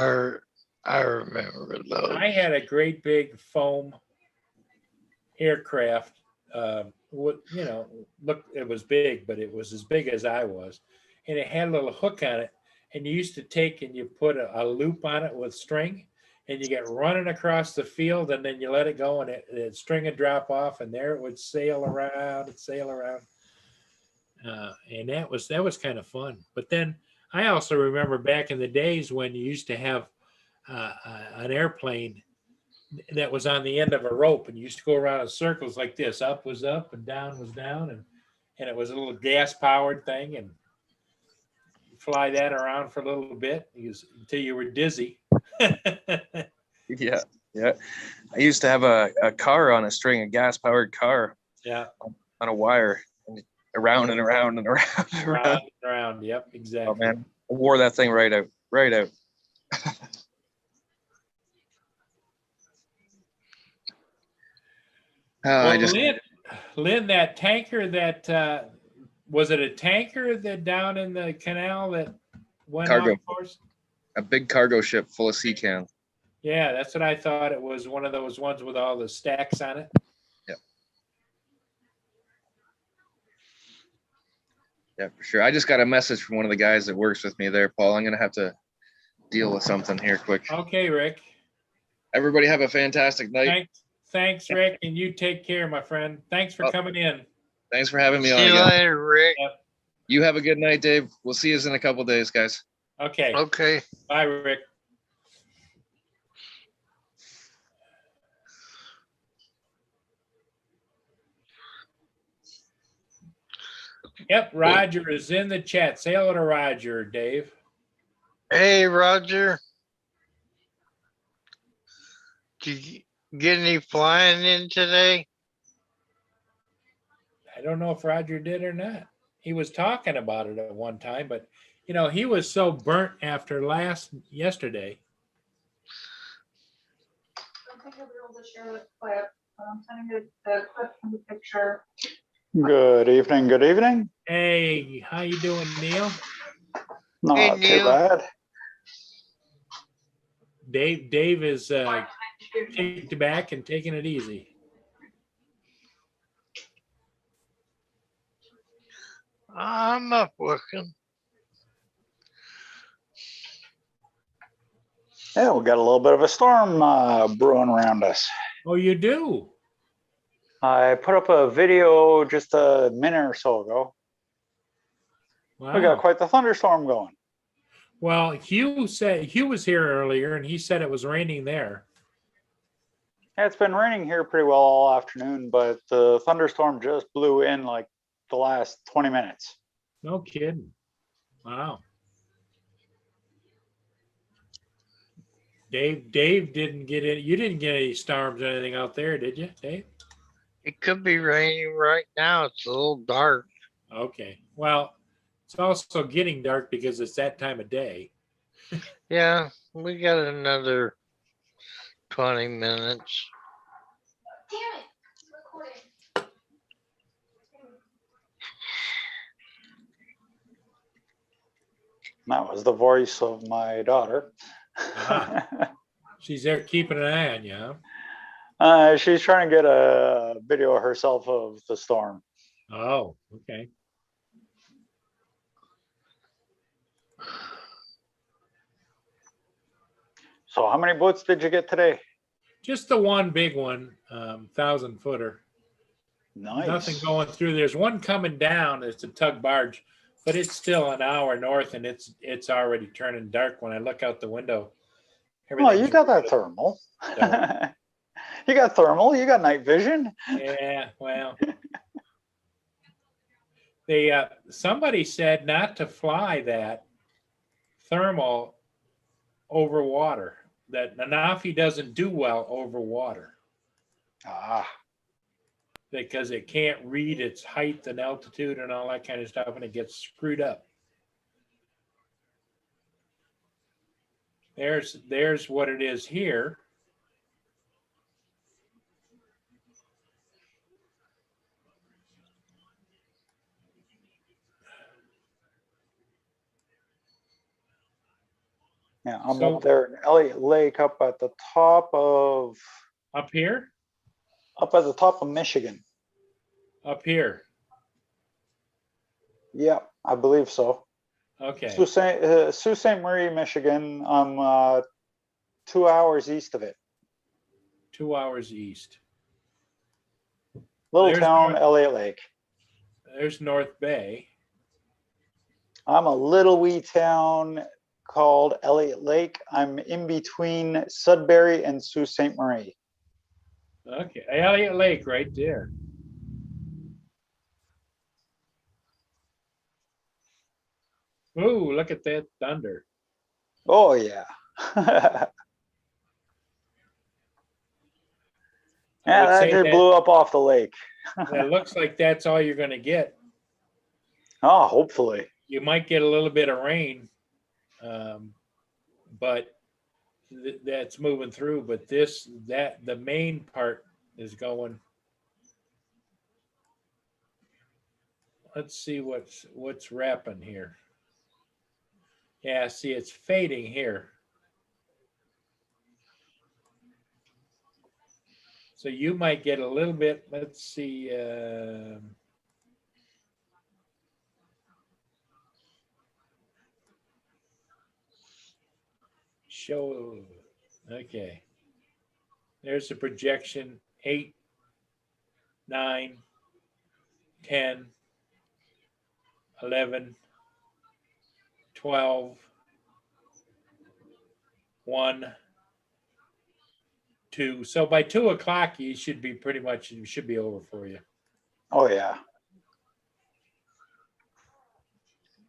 I remember those. I had a great big foam aircraft. Look, it was big, but it was as big as I was, and it had a little hook on it. And you used to take and you put a loop on it with string, and you get running across the field, and then you let it go, and the string would drop off, and there it would sail around and sail around. And that was kind of fun. But then I also remember back in the days when you used to have an airplane that was on the end of a rope, and you used to go around in circles like this. Up was up and down was down, and it was a little gas powered thing, and fly that around for a little bit until you were dizzy. Yeah. I used to have a car on a string, a gas powered car. Yeah. On a wire, and around and around and around and around. Round and round. Yep, exactly. Oh man, I wore that thing right out. Well, Lynn, that tanker that was it a tanker that down in the canal that went Cargo. off course? A big cargo ship full of sea cans. Yeah, that's what I thought. It was one of those ones with all the stacks on it. Yeah, for sure. I just got a message from one of the guys that works with me there, Paul. I'm gonna have to deal with something here quick. Okay, Rick. Everybody have a fantastic night. Thanks, Rick, and you take care, my friend. Thanks for coming in. Thanks for having me on See you again. later, Rick. You have a good night, Dave. We'll see you in a couple days, guys. Okay. Okay. Bye, Rick. Yep, Roger is in the chat. Say hello to Roger, Dave. Hey, Roger. Did you get any flying in today? I don't know if Roger did or not. He was talking about it at one time, but he was so burnt after yesterday. think you'll be able to share the clip, but I'm sending you the clip from the picture. Good evening, good evening. Hey, how you doing, Neil? Not Hey, too Neil. bad. Dave is kicked back and taking it easy. I'm up working. Yeah, we got a little bit of a storm brewing around us. Oh, you do? I put up a video just a minute or so ago. Wow. We got quite the thunderstorm going. Well, Hugh was here earlier, and he said it was raining there. Yeah, it's been raining here pretty well all afternoon, but the thunderstorm just blew in like the last 20 minutes. No kidding. Wow. Dave didn't get it. You didn't get any storms or anything out there, did you, Dave? It could be raining right now. It's a little dark. Okay. Well, it's also getting dark because it's that time of day. Yeah, we got another 20 minutes. Damn it, it's recording. That was the voice of my daughter. She's there keeping an eye on you, huh? She's trying to get a video herself of the storm. Oh, okay. So how many boats did you get today? Just the one big one, 1,000-footer. Nice. Nothing going through. There's one coming down. It's a tug barge, but it's still an hour north, and it's already turning dark when I look out the window. Oh, you got that thermal. You got thermal. You got night vision. Yeah, well, somebody said not to fly that thermal over water. That Anafi doesn't do well over water Ah, because it can't read its height and altitude and all that kind of stuff, and it gets screwed up. There's what it is here. yeah. I'm So- up there in Elliott Lake, up at the top of Michigan. Up here. Yeah, I believe so. Okay. Sault Ste. Marie, Michigan. I'm 2 hours east of it. 2 hours east. Little There's town, North- Elliott Lake. There's North Bay. I'm a little wee town called Elliott Lake. I'm in between Sudbury and Sault Ste. Marie. Okay. Elliott Lake right there. Ooh, look at that thunder. Oh yeah. I Yeah, would that say just that- blew up off the lake. It looks like that's all you're going to get. Oh, hopefully. You might get a little bit of rain, but that's moving through. But the main part is going. Let's see what's wrapping here. Yeah, see, it's fading here. So you might get a little bit. Let's see. Show. Okay. There's a projection 8, 9, 10, 11, 12, 1, 2. So by 2 o'clock, it should be over for you. Oh yeah.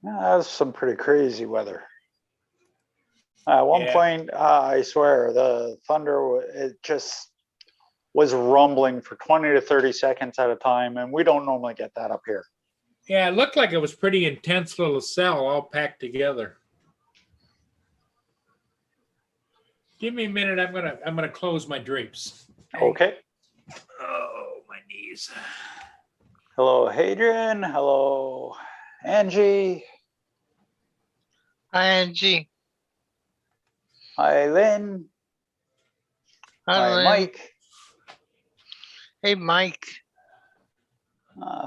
Yeah, that's some pretty crazy weather. At one Yeah. point, I swear, the thunder, it just was rumbling for 20 to 30 seconds at a time, and we don't normally get that up here. Yeah, it looked like it was pretty intense little cell all packed together. Give me a minute. I'm gonna close my drapes. Okay. Oh, my knees. Hello, Hadrian. Hello, Angie. Hi, Angie. Hi, Lynn. Hi, Lynn. Mike. Hey, Mike.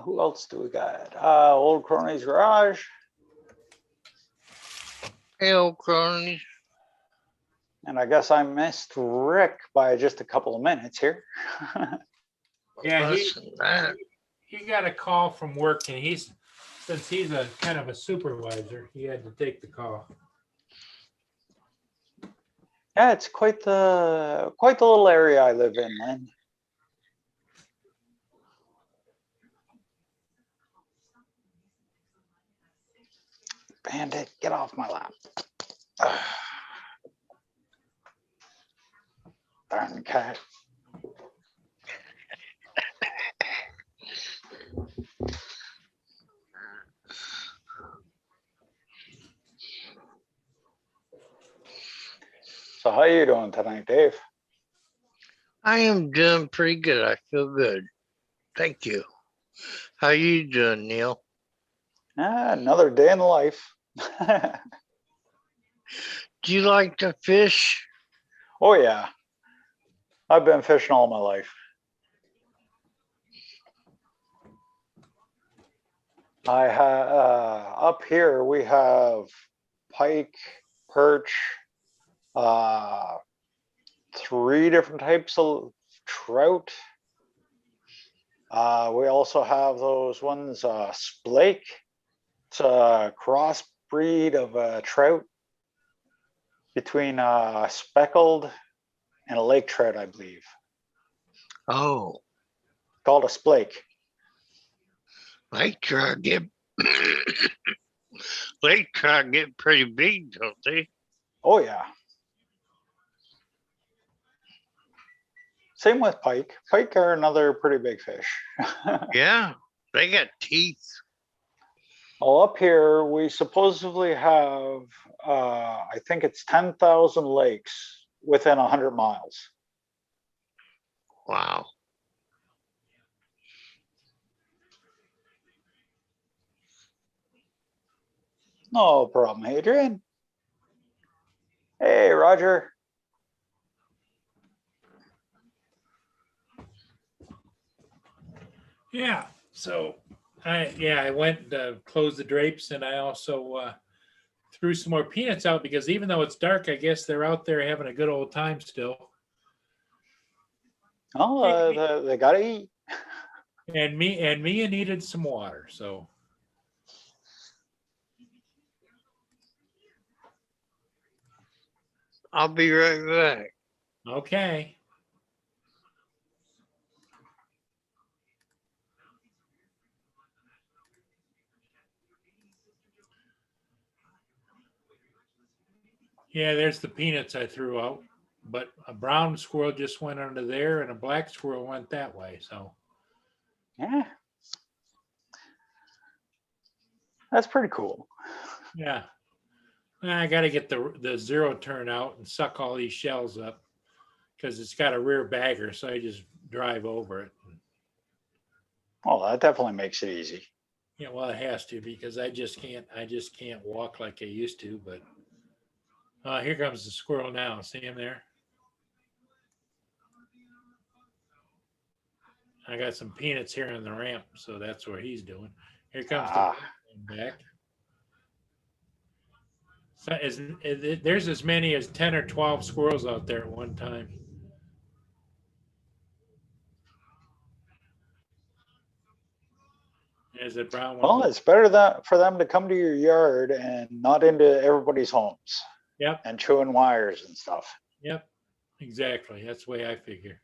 Who else do we got? Old Crony's Garage. Hey, old cronies. And I guess I missed Rick by just a couple of minutes here. Yeah, Listen, that. he got a call from work, and since he's a kind of a supervisor, he had to take the call. Yeah, it's quite the little area I live in, Lynn. Bandit, get off my lap. Darn cat. So how you doing tonight, Dave? I am doing pretty good. I feel good. Thank you. How you doing, Neil? Another day in the life. Do you like to fish? Oh yeah, I've been fishing all my life. I have up here we have pike, perch, 3 different types of trout. We also have those ones, splake. It's a crossbreed of a trout between speckled and a lake trout, I believe. Oh, Called a splake. lake trout get lake trout get pretty big, don't they? Oh yeah. Same with pike. Pike are another pretty big fish. Yeah, they got teeth. Well, up here we supposedly have, I think it's 10,000 lakes within 100 miles. Wow. No problem, Adrian. Hey, Roger. Yeah. So I went closed the drapes, and I also threw some more peanuts out because even though it's dark, I guess they're out there having a good old time still. Oh, they gotta eat. And Mia needed some water, so I'll be right back. okay. Yeah, there's the peanuts I threw out, but a brown squirrel just went under there, and a black squirrel went that way. So Yeah. That's pretty cool. yeah, I got to get the zero turn out and suck all these shells up because it's got a rear bagger, so I just drive over it. Oh, that definitely makes it easy. Yeah, well, it has to because I just can't walk like I used to. But here comes the squirrel now. See him there? I got some peanuts here on the ramp, so that's where he's doing. Here comes the back. So there's as many as 10 or 12 squirrels out there at one time. There's a brown one. Well, it's better for them to come to your yard and not into everybody's homes. Yep. And chewing wires and stuff. Yep. Exactly. That's the way I figure.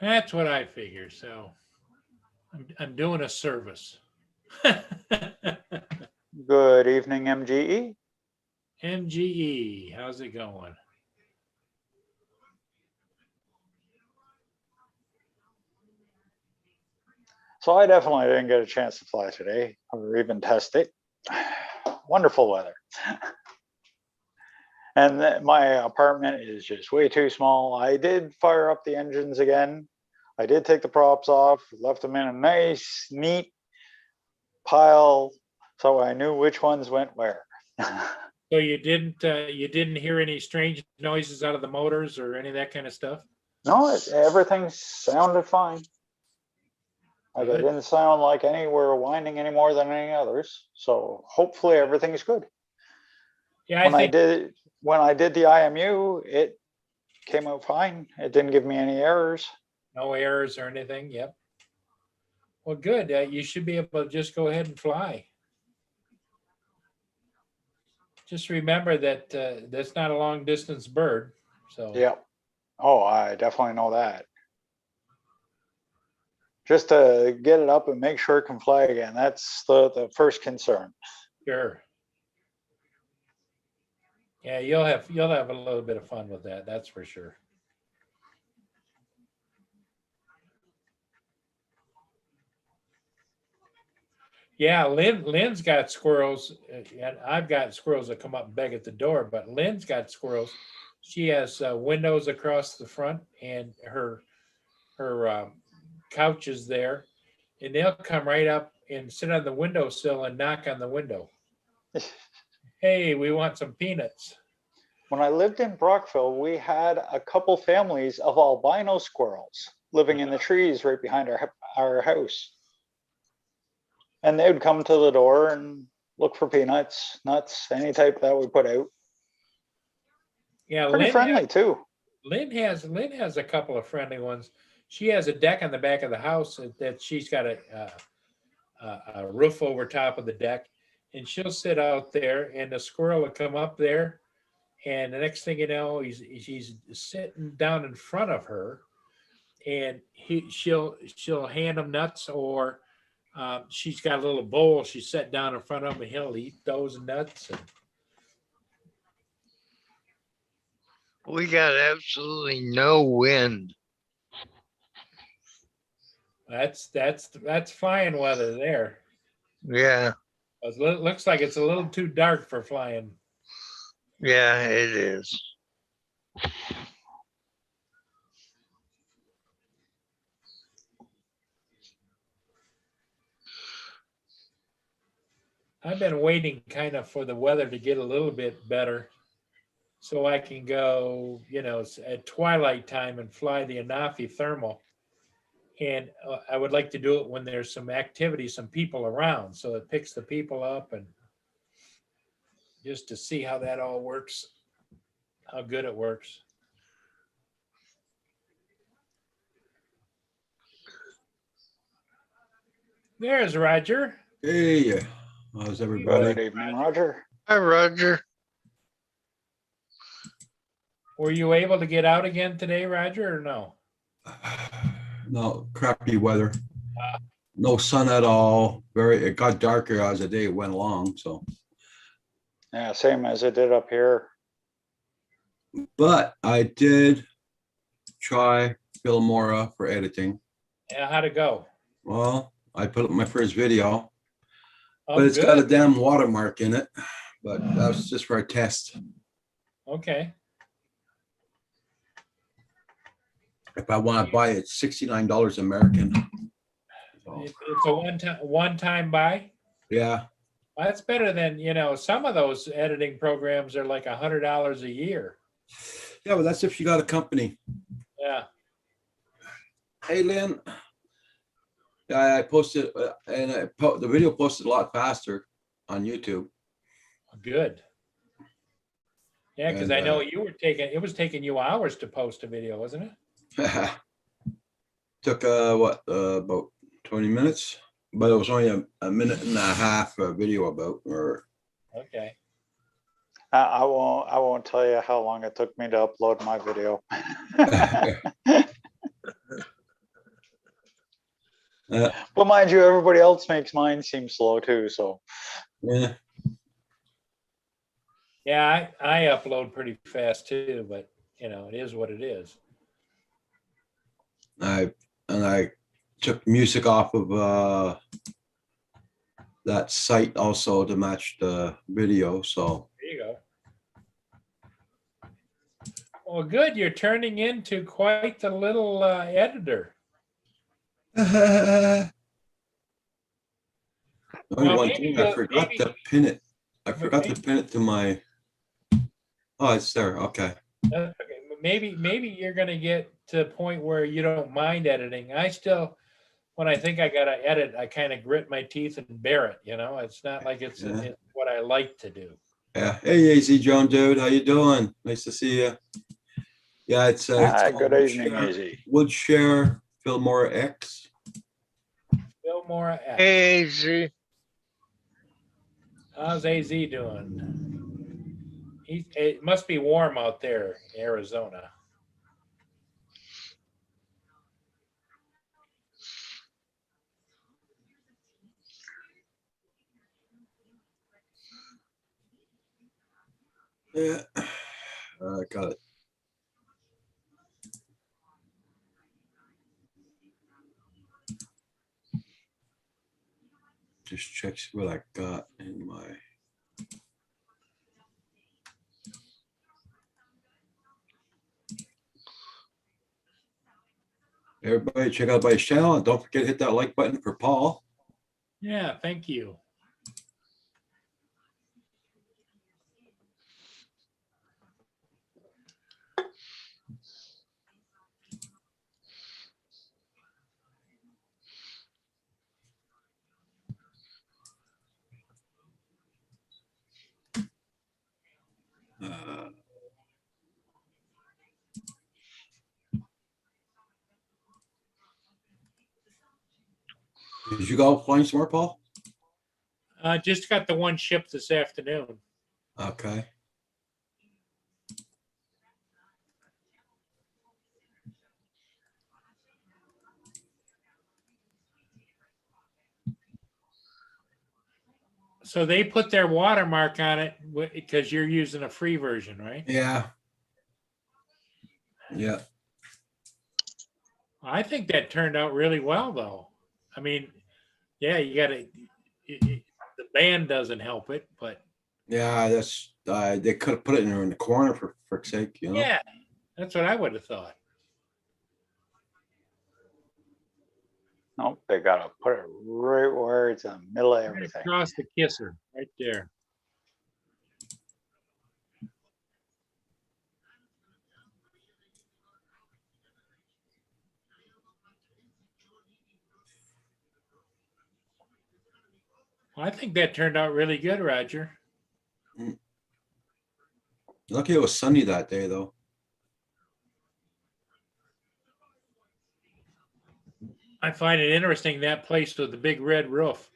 That's what I figure. So I'm doing a service. Good evening, MGE. MGE, how's it going? So I definitely didn't get a chance to fly today or even test it. Wonderful weather. And my apartment is just way too small. I did fire up the engines again. I did take the props off, left them in a nice, neat pile, so I knew which ones went where. So you didn't hear any strange noises out of the motors or any of that kind of stuff? No, everything sounded fine. Like it Good. didn't sound like any were whining any more than any others. So hopefully everything's good. Yeah, When I I think, did the IMU, it came out fine. It didn't give me any errors. no errors or anything. Yep. Well, good. You should be able to just go ahead and fly. Just remember that that's not a long distance bird. So Yep. Oh, I definitely know that. Just to get it up and make sure it can fly again. That's the first concern. sure. Yeah, you'll have a little bit of fun with that. That's for sure. Yeah, Lynn's got squirrels, and I've got squirrels that come up and beg at the door. But Lynn's got squirrels. She has windows across the front, and her couch is there, and they'll come right up and sit on the windowsill and knock on the window. Hey, we want some peanuts. When I lived in Brockville, we had a couple families of albino squirrels living in the trees right behind our house. And they would come to the door and look for peanuts, nuts, any type that we put out. Yeah, Pretty friendly too. Lynn has a couple of friendly ones. She has a deck on the back of the house that she's got a roof over top of the deck, and she'll sit out there, and the squirrel will come up there, and the next thing you know, he's sitting down in front of her, and she'll hand him nuts, or she's got a little bowl. She's set down in front of him, and he'll eat those nuts. And We got absolutely no wind. that's flying weather there. Yeah, It looks like it's a little too dark for flying. yeah, it is. I've been waiting kind of for the weather to get a little bit better so I can go, at twilight time and fly the Anafi thermal. And I would like to do it when there's some activity, some people around, so it picks the people up, and just to see how that all works, how good it works. There's Roger. Hey, how's Good everybody? evening, Roger. Hi, Roger. Were you able to get out again today, Roger, or no? No, crappy weather. No sun at all. It got darker as the day went along, so. Yeah, same as it did up here. But I did try Filmora for editing. Yeah, how'd it go? Well, I put up my first video, Oh, but it's got a good. damn watermark in it. But that was just for a test. Okay. If I want to buy it, $69 American. So, It's a one-time buy. yeah, Well, that's better than, some of those editing programs are like $100 a year. yeah, but that's if you got a company. Yeah. Hey, Lynn. Yeah, I posted, and the video posted a lot faster on YouTube. Good. Yeah, because And, I know it was taking you hours to post a video, wasn't it? Took about 20 minutes, but it was only a minute and a half video about. Or Okay. I won't tell you how long it took me to upload my video. But mind you, everybody else makes mine seem slow too. So yeah, Yeah, I upload pretty fast too, but it is what it is. I took music off of that site also to match the video. So There you go. Well, good. You're turning into quite the little editor. only Well, one maybe thing, I you'll- forgot maybe- to pin it. I forgot to pin it to my. Oh, it's there. Okay. Okay. Maybe you're going to get to a point where you don't mind editing. I still, when I think I got to edit, I kind of grit my teeth and bear it. You know, it's not like it's what I like to do. Yeah. Hey, AZ Joan, dude, how you doing? Nice to see you. Yeah, it's Good evening, AZ. Woodshare Fillmore X. Fillmore X. Hey, Z. How's AZ doing? It must be warm out there in Arizona. Yeah, I got it. Just check what I got in my. Everybody check out my channel and don't forget to hit that like button for Paul. Yeah, thank you. Did you go flying smart, Paul? Just got the one ship this afternoon. Okay. So they put their watermark on it because you're using a free version, right? Yeah. Yeah. I think that turned out really well, though. I mean, yeah, you got to. The band doesn't help it, but Yeah, that's they could have put it in the corner for frick's sake, you know. yeah, that's what I would have thought. Nope, they gotta put it right where it's in the middle of Right everything. across the kisser, right there. I think that turned out really good, Roger. Lucky it was sunny that day, though. I find it interesting that place with the big red roof.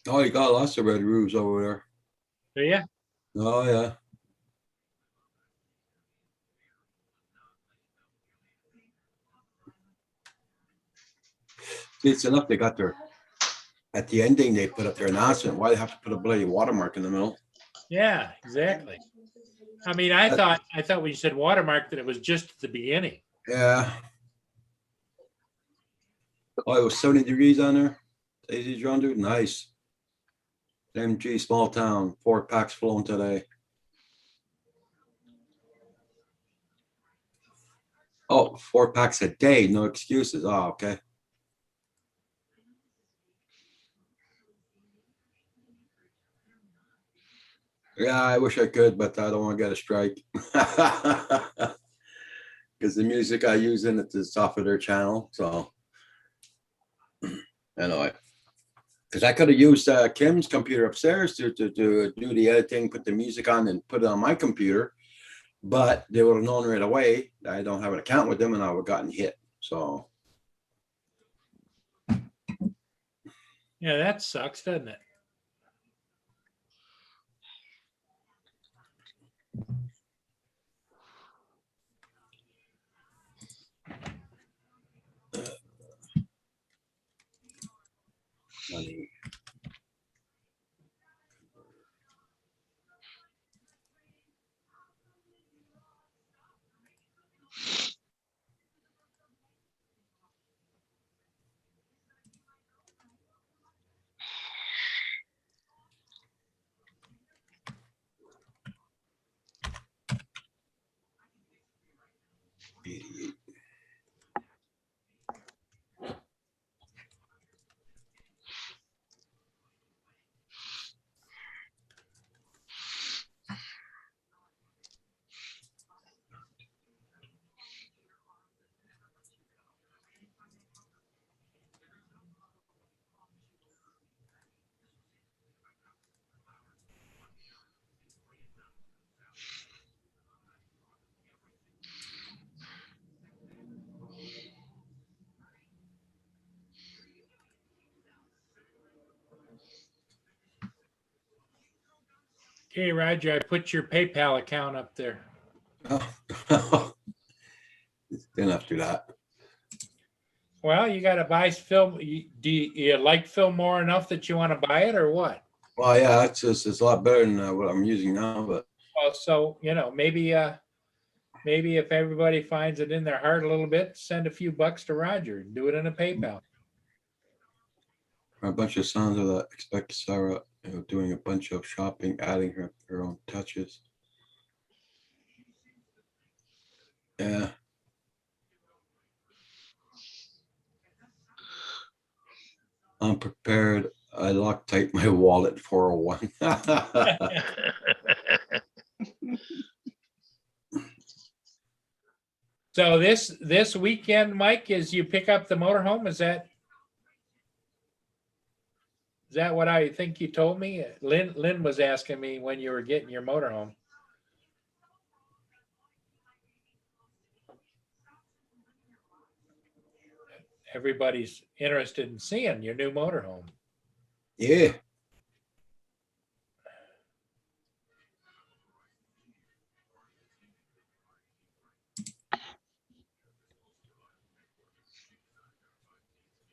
Oh, you got lots of red roofs over there. Yeah. Oh yeah. See, it's enough. They got their at the ending. They put up their announcement. Why they have to put a bloody watermark in the middle? Yeah, exactly. I mean, I thought when you said watermark that it was just at the beginning. Yeah. Oh, it was 70 degrees on there. AZ drone, dude. Nice. MG small town. 4 packs flown today. Oh, 4 packs a day. No excuses. Oh, okay. Yeah, I wish I could, but I don't want to get a strike. Because the music I use in it is off of their channel. So anyway, because I could have used Kim's computer upstairs to do the editing, put the music on and put it on my computer, but they would have known right away that I don't have an account with them and I would have gotten hit. So Yeah, that sucks, doesn't it? money. 88. Okay, Roger, I put your PayPal account up there. Oh. Didn't have to do that. Well, you got to buy film. Do you like Fillmore enough that you want to buy it, or what? Well, yeah, it's a lot better than what I'm using now, but Well, so maybe if everybody finds it in their heart a little bit, send a few bucks to Roger and do it in a PayPal. a bunch of sounds of that. Expect Sarah, doing a bunch of shopping, adding her own touches. Yeah. I'm prepared. I Loctite my wallet 401. So this weekend, Mike, is you pick up the motorhome? Is that what I think you told me? Lynn was asking me when you were getting your motorhome. Everybody's interested in seeing your new motorhome. Yeah.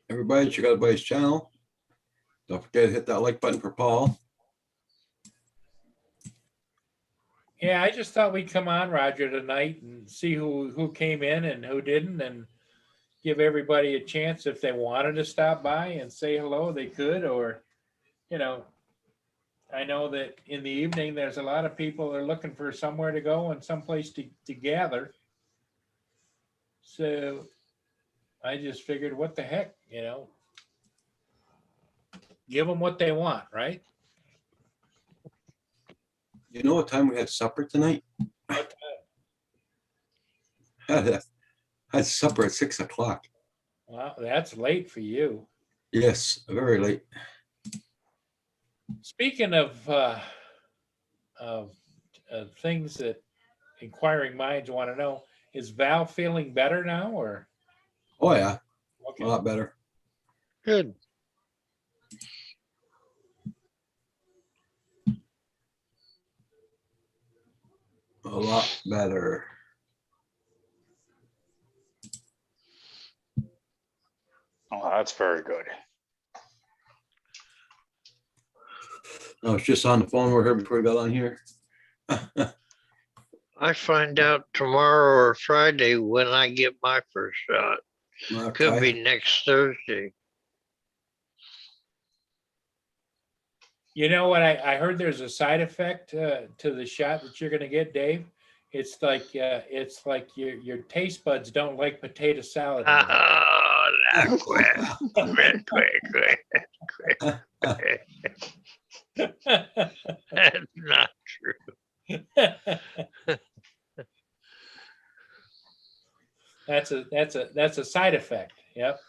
Everybody, check out everybody's channel. Don't forget to hit that like button for Paul. Yeah, I just thought we'd come on, Roger, tonight and see who came in and who didn't, and give everybody a chance. If they wanted to stop by and say hello, they could. Or, I know that in the evening, there's a lot of people that are looking for somewhere to go and someplace to gather. So I just figured, what the heck, give them what they want, right? You know what time we had supper tonight? What Had supper at 6 o'clock. Well, that's late for you. Yes, very late. Speaking of things that inquiring minds want to know, is Val feeling better now, or? Oh yeah, Okay. a lot better. Good. A lot better. Oh, that's very good. I was just on the phone with her before we got on here. I find out tomorrow or Friday when I get my first shot. Could Okay. be next Thursday. You know what? I heard there's a side effect to the shot that you're going to get, Dave. It's like your taste buds don't like potato salad anymore. Oh, not quick. Quick. That's not true. That's a side effect. Yep.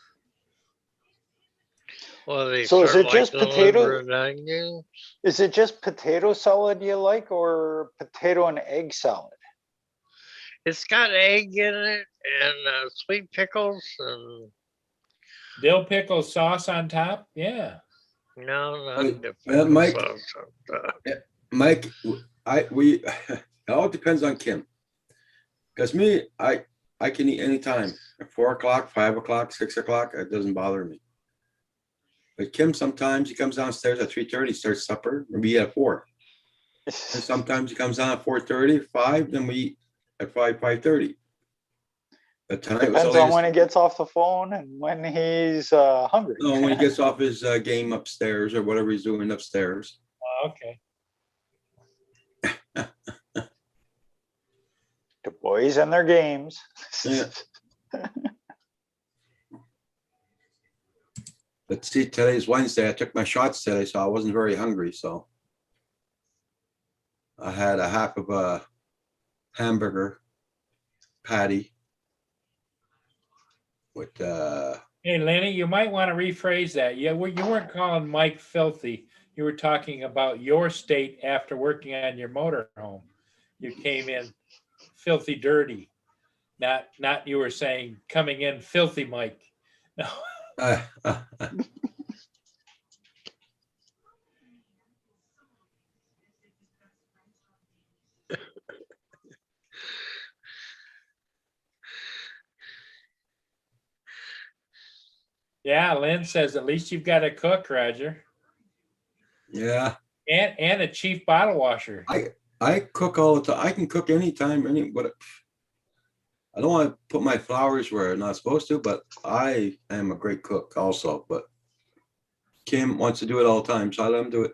Well, they So is start it just like the potato- liver and onions. Is it just potato salad you like, or potato and egg salad? It's got egg in it and sweet pickles and Dill pickle sauce on top. Yeah. no, not Wait, the Mike- pickle sauce on top. Mike, it all depends on Kim. Because me, I can eat anytime. At 4 o'clock, 5 o'clock, 6 o'clock, it doesn't bother me. But Kim, sometimes he comes downstairs at 3:30, starts supper, and we eat at 4. And sometimes he comes down at 4:30, 5, then we eat at 5:30. But tonight was the Depends on latest. when he gets off the phone and when he's hungry. No, when he gets off his game upstairs or whatever he's doing upstairs. Okay. The boys and their games. Yeah. But see, today's Wednesday. I took my shots today, so I wasn't very hungry. So I had a half of a hamburger patty with Hey, Lenny, you might want to rephrase that. Yeah, well, you weren't calling Mike filthy. You were talking about your state after working on your motorhome. You came in filthy dirty. Not you were saying coming in filthy Mike. No. Yeah, Lynn says at least you've got a cook, Roger. yeah. And a chief bottle washer. I cook all the time. I can cook anytime, but I don't want to put my flowers where I'm not supposed to, but I am a great cook also. But Kim wants to do it all the time, so I let him do it.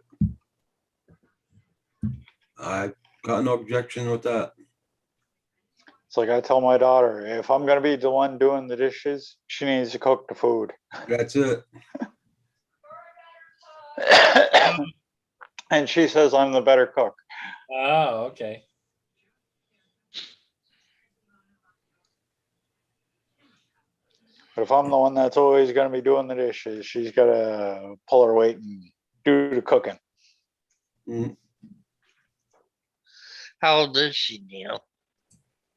I got no objection with that. It's like I tell my daughter, if I'm gonna be the one doing the dishes, she needs to cook the food. That's it. And she says I'm the better cook. Oh, okay. But if I'm the one that's always gonna be doing the dishes, she's gotta pull her weight and do the cooking. Mm. How old is she, Neil?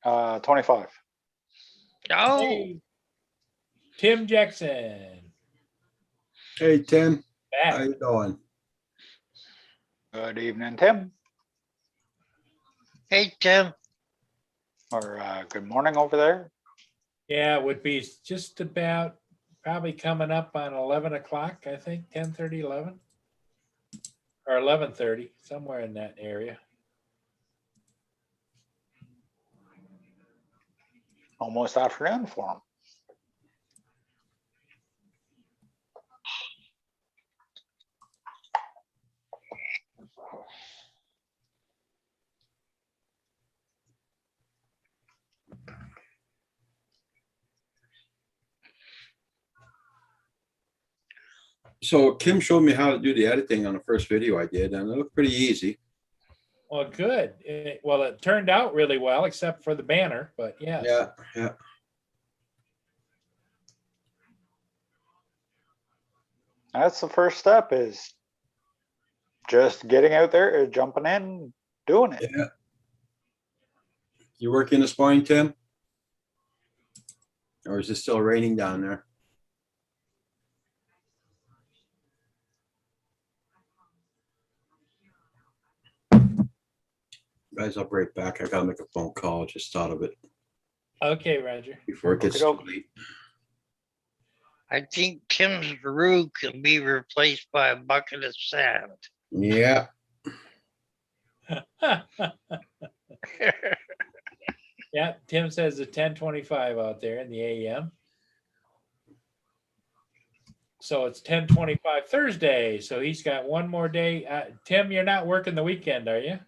25. Oh, Hey, Tim Jackson. Hey Tim, how Back. you doing? Good evening, Tim. hey, Tim. Or good morning over there. Yeah, it would be just about probably coming up on 11 o'clock, I think, 10:30, 11. Or 11:30, somewhere in that area. Almost afternoon for him. So Kim showed me how to do the editing on the first video I did, and it looked pretty easy. Well, good. Well, it turned out really well, except for the banner, but yes. Yeah. That's the first step, is just getting out there, jumping in, doing it. Yeah. You working this morning, Tim? Or is it still raining down there? Guys, I'll be right back. I gotta make a phone call. Just thought of it Okay, Roger. before it gets Okey-doke. too late. I think Tim's roof can be replaced by a bucket of sand. Yeah. Yeah, Tim says it's 10:25 out there in the AM. So it's 10:25 Thursday. So he's got one more day. Tim, you're not working the weekend, are you?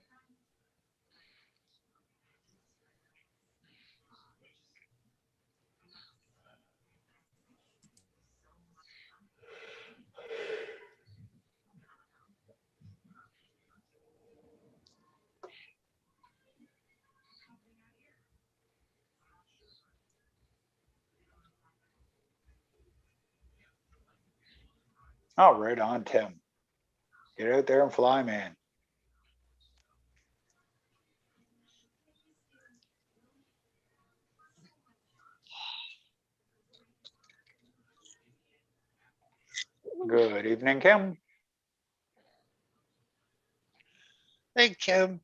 Oh, right on, Tim. Get out there and fly, man. Good evening, Kim. Hey, Kim.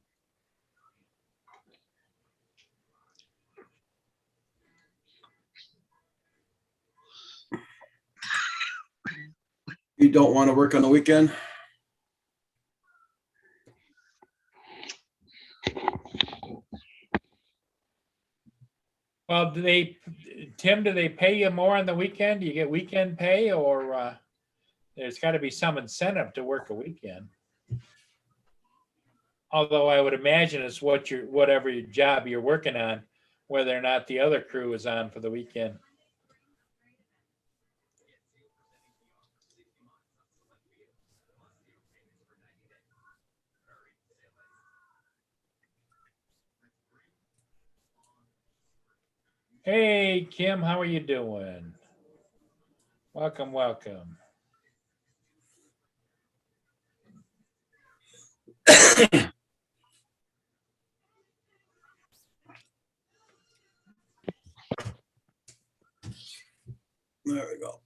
You don't want to work on the weekend? Well, Tim, do they pay you more on the weekend? Do you get weekend pay, or there's got to be some incentive to work a weekend? Although I would imagine it's whatever your job you're working on, whether or not the other crew is on for the weekend. Hey, Kim, how are you doing? Welcome, welcome. There we go.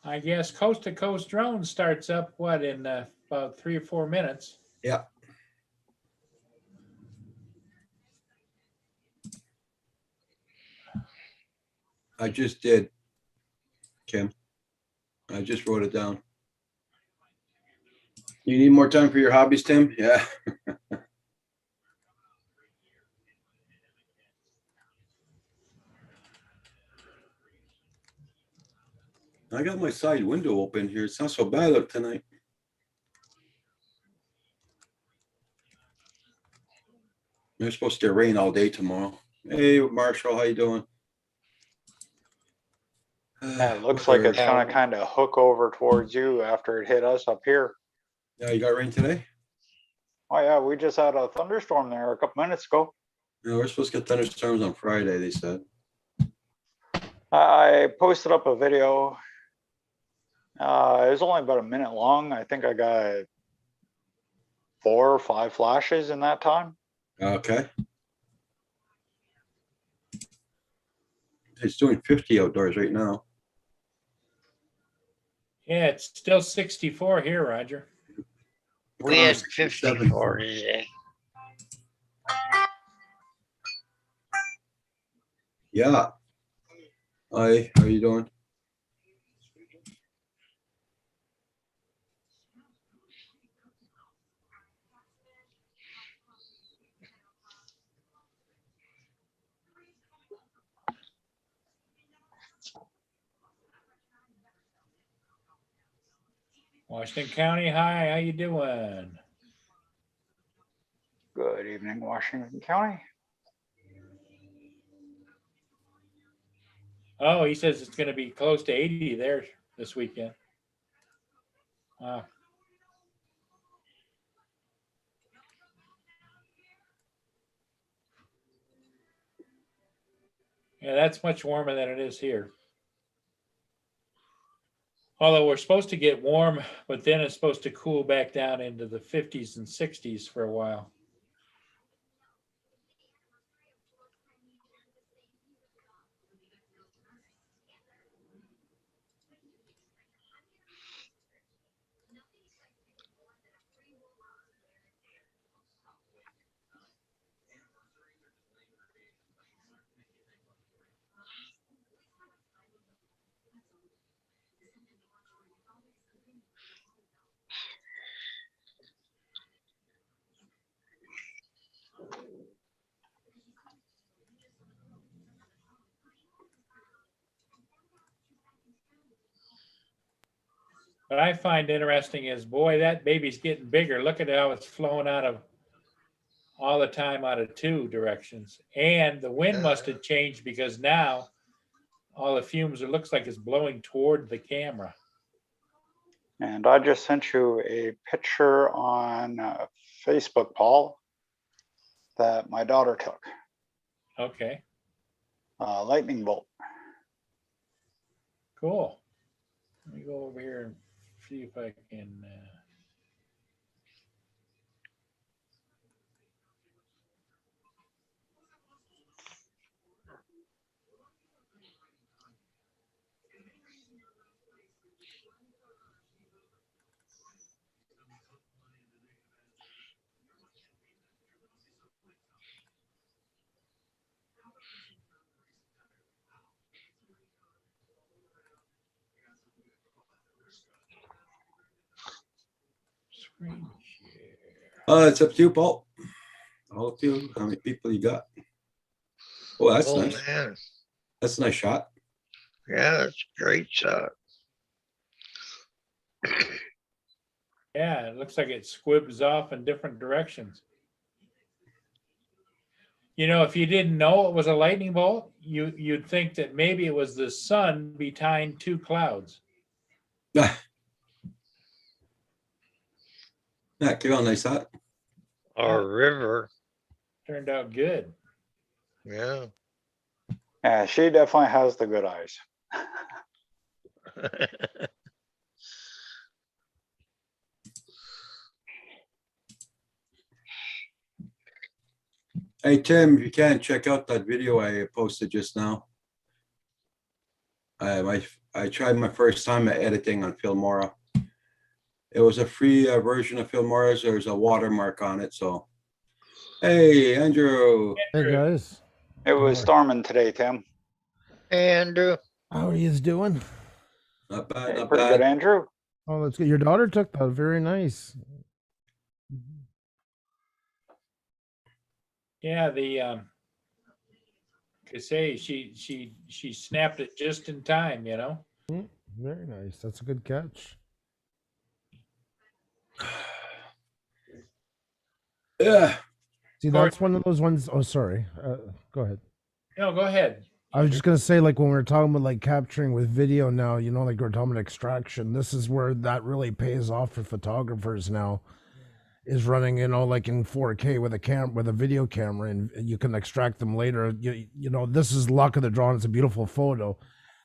I guess Coast to Coast Drone starts up, what, in about 3 or 4 minutes? Yeah. I just did, Kim. I just wrote it down. You need more time for your hobbies, Tim? Yeah. I got my side window open here. It's not so bad out tonight. It's supposed to rain all day tomorrow. Hey, Marshall, how you doing? Yeah, it looks like it's gonna kind of hook over towards you after it hit us up here. Yeah, you got rain today? Oh yeah, we just had a thunderstorm there a couple minutes ago. No, we're supposed to get thunderstorms on Friday, they said. I posted up a video. It was only about a minute long. I think I got 4 or 5 flashes in that time. Okay. It's doing 50 outdoors right now. Yeah, it's still 64 here, Roger. We had 54 today. Yeah. Hi, how you doing? Washington County, hi, how you doing? Good evening, Washington County. Oh, he says it's going to be close to 80 there this weekend. Wow. Yeah, that's much warmer than it is here. Although we're supposed to get warm, but then it's supposed to cool back down into the 50s and 60s for a while. What I find interesting is, boy, that baby's getting bigger. Look at how it's flowing out of all the time out of 2 directions. And the wind must have changed because now all the fumes, it looks like it's blowing toward the camera. And I just sent you a picture on Facebook, Paul, that my daughter took. Okay, Lightning bolt. cool. Let me go over here and see if I can. Screen share. It's up to you, Paul. All of you, how many people you got? Oh, that's Oh, nice. man. That's a nice shot. Yeah, that's a great shot. Yeah, it looks like it squibs off in different directions. You know, if you didn't know it was a lightning bolt, you'd think that maybe it was the sun behind two clouds. Yeah, give on nice shot. Or river. Turned out good. Yeah. Yeah, she definitely has the good eyes. Hey, Tim, if you can, check out that video I posted just now. I tried my first time at editing on Filmora. It was a free version of Filmora. So there's a watermark on it. So, hey, Andrew. Hey guys, It was storming today, Tim. Andrew. how are you doing? Not bad, Hey, not pretty good, bad. Andrew. Oh, that's good. Your daughter took that. Very nice. Yeah, say she snapped it just in time, you know. Very nice. That's a good catch. Yeah. See, that's one of those ones. Oh, sorry. Go ahead. No, go ahead. I was just gonna say, like when we were talking about like capturing with video now, you know, like we're talking about extraction. This is where that really pays off for photographers now. Is running, you know, like in 4K with a video camera, and you can extract them later. You know, this is luck of the draw. And it's a beautiful photo.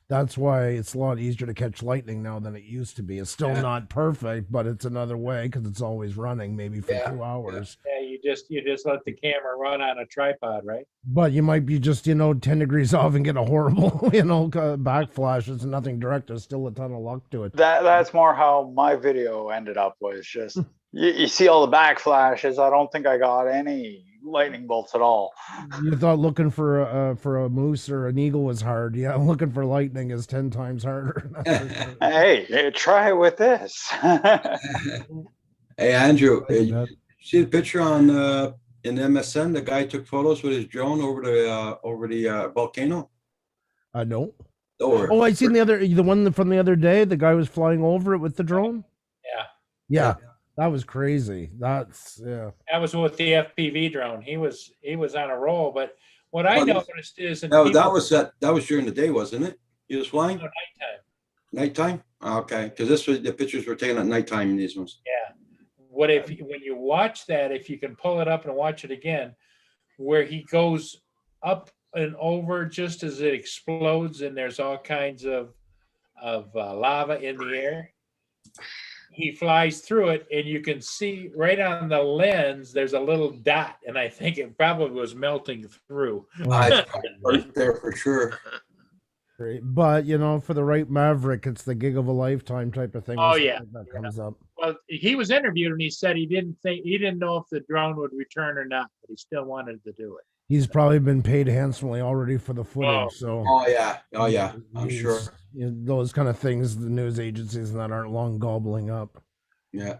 That's why it's a lot easier to catch lightning now than it used to be. It's still not perfect, but it's another way because it's always running, maybe for 2 hours. Yeah, you just let the camera run on a tripod, right? But you might be just, you know, 10 degrees off and get a horrible, you know, backflash. It's nothing direct. There's still a ton of luck to it. That's more how my video ended up, was just you see all the backflashes. I don't think I got any lightning bolts at all. You thought looking for a moose or an eagle was hard. Yeah, looking for lightning is 10 times harder. Hey, try it with this. Hey, Andrew, Like that. see the picture on in MSN? The guy took photos with his drone over the volcano. No. Or, Oh, I seen the one from the other day. The guy was flying over it with the drone. Yeah. Yeah, that was crazy. That was with the FPV drone. He was on a roll. But what I noticed is that was during the day, wasn't it? He was flying? No, nighttime. Nighttime? Okay, because the pictures were taken at nighttime in these ones. Yeah. When you watch that, if you can pull it up and watch it again, where he goes up and over just as it explodes and there's all kinds of lava in the air, he flies through it and you can see right on the lens there's a little dot, and I think it probably was melting through. Right there for sure. great. But you know, for the right Maverick, it's the gig of a lifetime type of thing. Oh, when yeah. something like that comes up. Well, he was interviewed and he said he didn't know if the drone would return or not, but he still wanted to do it. He's probably been paid handsomely already for the footage. Oh. So Oh yeah, I'm sure. You know, those kind of things, the news agencies and that aren't long gobbling up. Yeah.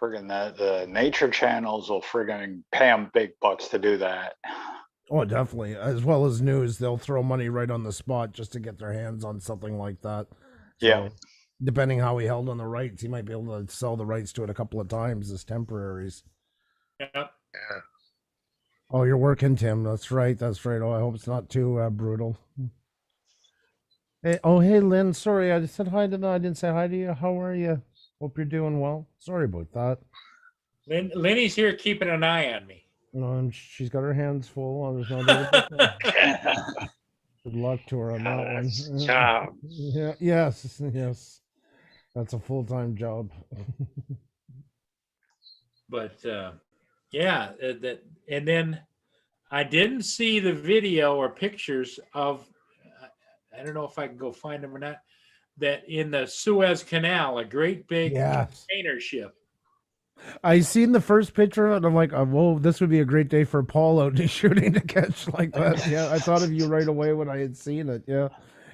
Friggin' the nature channels will friggin' pay them big bucks to do that. Oh, definitely. As well as news, they'll throw money right on the spot just to get their hands on something like that. Yeah. Depending how he held on the rights, he might be able to sell the rights to it a couple of times as temporaries. Yeah. Yeah. Oh, you're working, Tim. That's right. That's right. Oh, I hope it's not too brutal. Hey, hey, Lynn. Sorry, I said hi to them. I didn't say hi to you. How are you? Hope you're doing well. Sorry about that. Lenny's here keeping an eye on me. No, and she's got her hands full. I was not able to. Good luck to her on that one. Job. Yeah. Yes. Yes. That's a full-time job. But yeah, and then I didn't see the video or pictures of, I don't know if I can go find them or not, that in the Suez Canal, a great big container ship. I seen the first picture and I'm like, oh, whoa, this would be a great day for Paul out shooting to catch like that. Yeah, I thought of you right away when I had seen it. Yeah.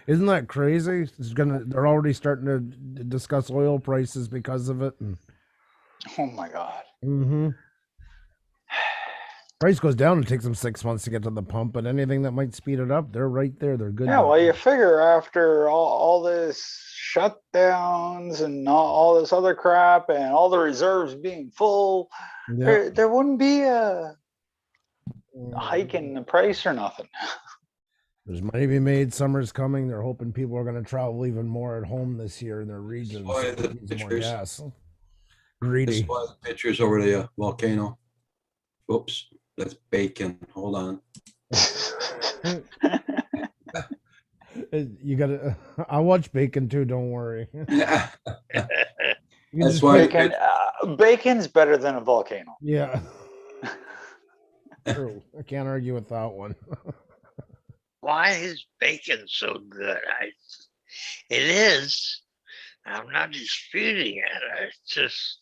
Isn't that crazy? They're already starting to discuss oil prices because of it. And Oh my God. Mm-hmm. Price goes down. It takes them 6 months to get to the pump, but anything that might speed it up, they're right there. They're good. Yeah, well, you figure after all this shutdowns and all this other crap and all the reserves being full, Yeah. there wouldn't be a hike in the price or nothing. There's money to be made. Summer's coming. They're hoping people are going to travel even more at home this year in their regions. why so the it needs more pictures- gas. This Greedy. was pictures over the volcano. Whoops, that's bacon. Hold on. You gotta. I watch Bacon too. Don't worry. You can That's just why- click- Bacon's better than a volcano. Yeah. True. I can't argue with that one. Why is bacon so good? It is. I'm not disputing it. It's just,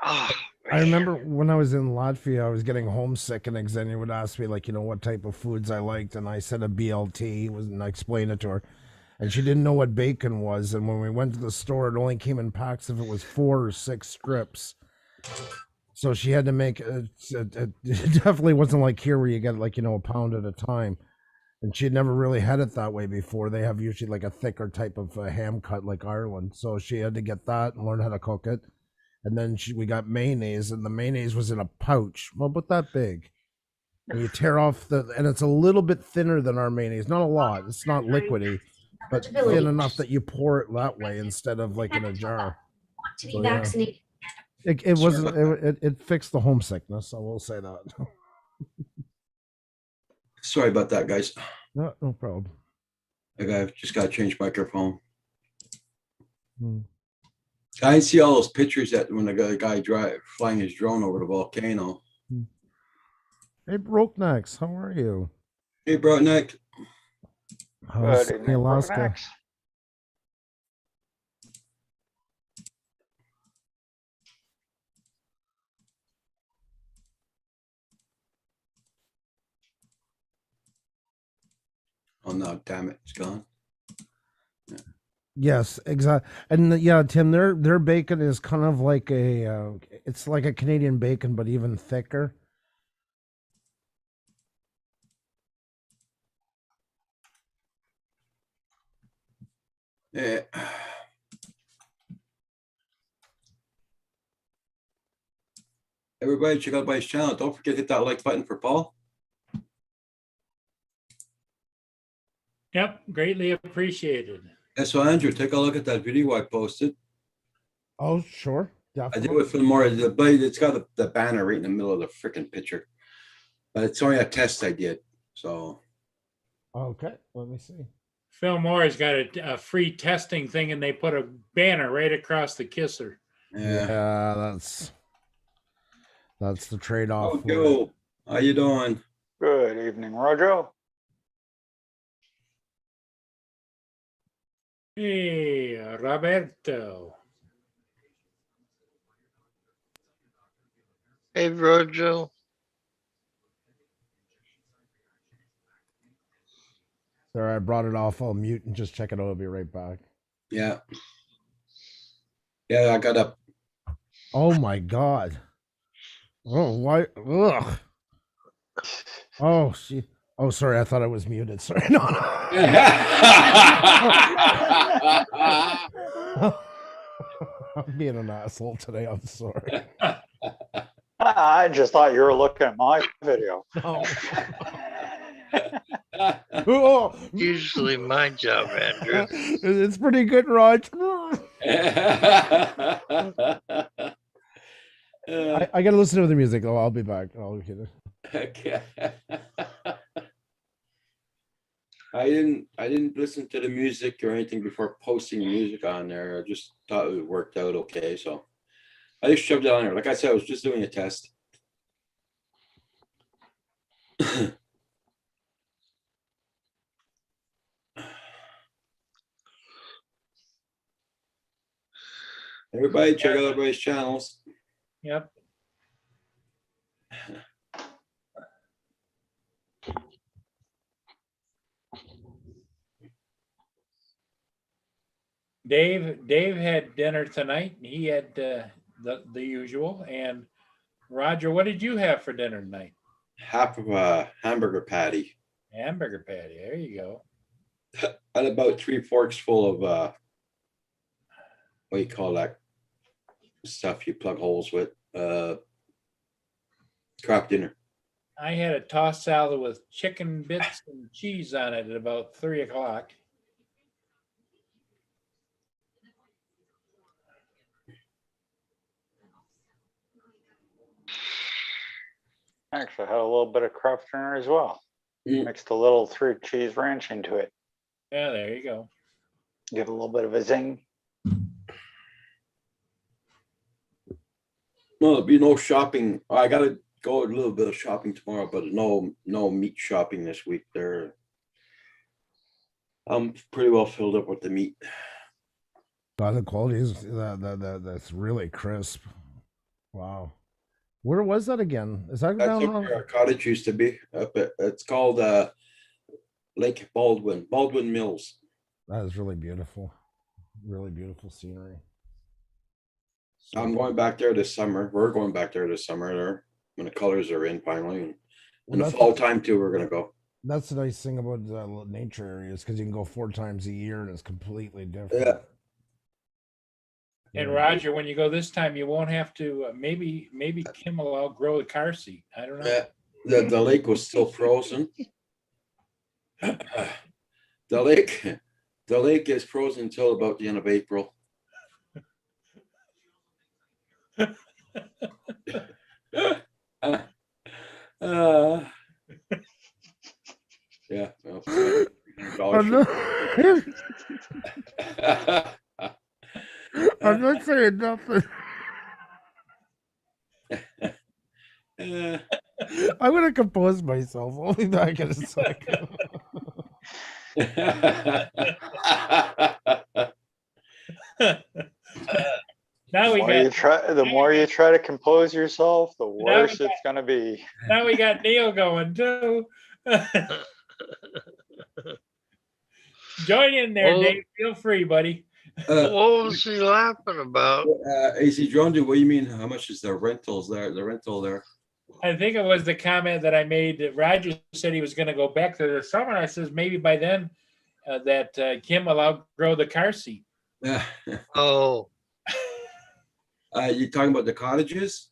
oh, I remember when I was in Latvia, I was getting homesick, and Xenia would ask me, like, what type of foods I liked, and I said a BLT, and I explained it to her, and she didn't know what bacon was. And when we went to the store, it only came in packs if it was 4 or 6 strips. So she had to make it definitely wasn't like here where you get like a pound at a time. And she'd never really had it that way before. They have usually like a thicker type of ham cut like Ireland. So she had to get that and learn how to cook it. And then we got mayonnaise, and the mayonnaise was in a pouch, well, about that big. And you tear off and it's a little bit thinner than our mayonnaise. Not a lot. It's not liquidy, but thin enough that you pour it that way instead of like in a jar. To be So, yeah. vaccinated. It wasn't. It fixed the homesickness. I will say that. Sorry about that, guys. No problem. I just got to change microphone. Hmm. I didn't see all those pictures that when the guy flying his drone over the volcano. Hey, Broke Necks, how are you? Hey, bro, Nick. How's Good evening, Alaska? Brokenex. Oh no, damn it, it's gone. Yes, exactly. And yeah, Tim, their bacon is kind of like it's like a Canadian bacon, but even thicker. Yeah. Everybody, check out my channel. Don't forget to hit that like button for Paul. Yep, greatly appreciated. And so, Andrew, take a look at that video I posted. Oh, sure. I Definitely. do it for more. It's got the banner right in the middle of the freaking picture, but it's only a test I did. So, Okay, let me see. Phil Moore's got a free testing thing, and they put a banner right across the kisser. yeah. That's the trade-off. Oh, for it. Joe, how you doing? Good evening, Rojo. Hey, Roberto. Hey, Rojo. Sorry, I brought it off. I'll mute and just check it out. I'll be right back. Yeah. Yeah, I got up. Oh my god. Oh, why? Ugh. Oh, she. Oh, sorry. I thought I was muted. Sorry. No. I'm being an asshole today. I'm sorry. I just thought you were looking at my video. Oh. Oh. Usually my job, Andrew. It's pretty good, Raj. I gotta listen to the music. Oh, I'll be back. I'll get it. Okay. I didn't listen to the music or anything before posting music on there. I just thought it worked out okay. So I just shoved it on there. Like I said, I was just doing a test. Everybody check out everybody's channels. Yep. Dave had dinner tonight. He had the usual. And Roger, what did you have for dinner tonight? Half of a hamburger patty Hamburger patty. There you go. and about 3 forks full of what do you call that stuff you plug holes with? Crap dinner. I had a tossed salad with chicken bits and cheese on it at about 3 o'clock. Actually, I had a little bit of Kraft dinner as well. Mm. Mixed a little 3 cheese ranch into it. Yeah, there you go. Give it a little bit of a zing. Well, there'll be no shopping. I gotta go a little bit of shopping tomorrow, but no meat shopping this week. I'm pretty well filled up with the meat. God, the quality is that's really crisp. Wow. Where was that again? Is that That's down up on? where our cottage used to be. It's called Lake Baldwin Mills. That is really beautiful. Really beautiful scenery. So I'm going back there this summer. We're going back there this summer there when the colors are in finally. And in the that's fall time too, we're gonna go. That's the nice thing about the nature areas because you can go 4 times a year and it's completely different. Yeah. And Roger, when you go this time, you won't have to. Maybe Kim will outgrow a car seat. I don't know. Yeah. The lake was still frozen. The lake is frozen until about the end of April. Yeah. Well, I'm not, I'm not saying nothing. I'm gonna compose myself. I'll be back in a second. Now we got. The more you try to compose yourself, the worse got- it's gonna be. Now we got Neil going too. Join in there, Well- Dave. Feel free, buddy. What was he laughing about? AC John, what do you mean? How much is the rentals there? The rental there? I think it was the comment that I made that Roger said he was going to go back there this summer. I says maybe by then that Kim will outgrow the car seat. Yeah. Oh, You talking about the cottages?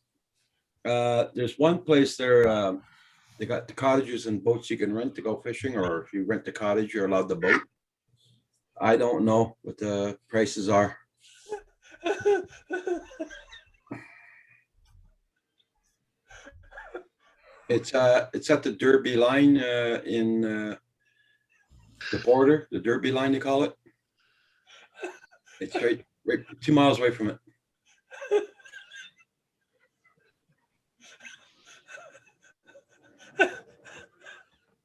There's one place there. They got the cottages and boats you can rent to go fishing, or if you rent the cottage, you're allowed the boat. I don't know what the prices are. It's at the Derby line in the border, the Derby line they call it. It's right 2 miles away from it.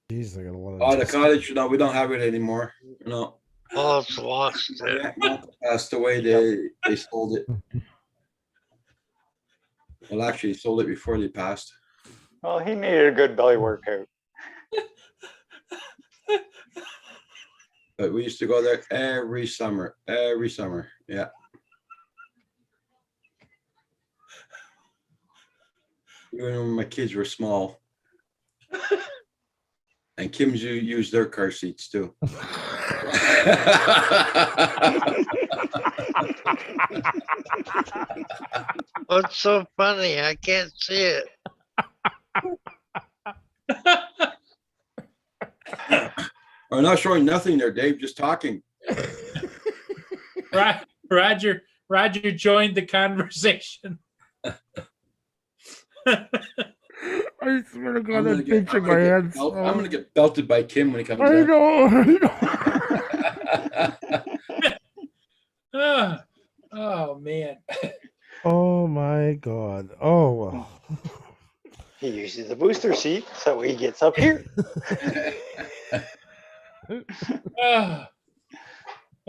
Jeez, I got a lot of. Oh, the cottage, no, we don't have it anymore. No. oh, it's lost it. My uncle passed away, they sold it. Well, actually, he sold it before they passed. Well, he needed a good belly workout. But we used to go there every summer. Yeah. Even when my kids were small. And Kim's used their car seats too. What's so funny? I can't see it. I'm not showing nothing there, Dave, just talking. Roger joined the conversation. I swear to God, I'm pinching my head. I'm gonna get belted by Kim when he comes I in. know. Oh man. Oh my God. Oh well. He uses the booster seat, so he gets up here. And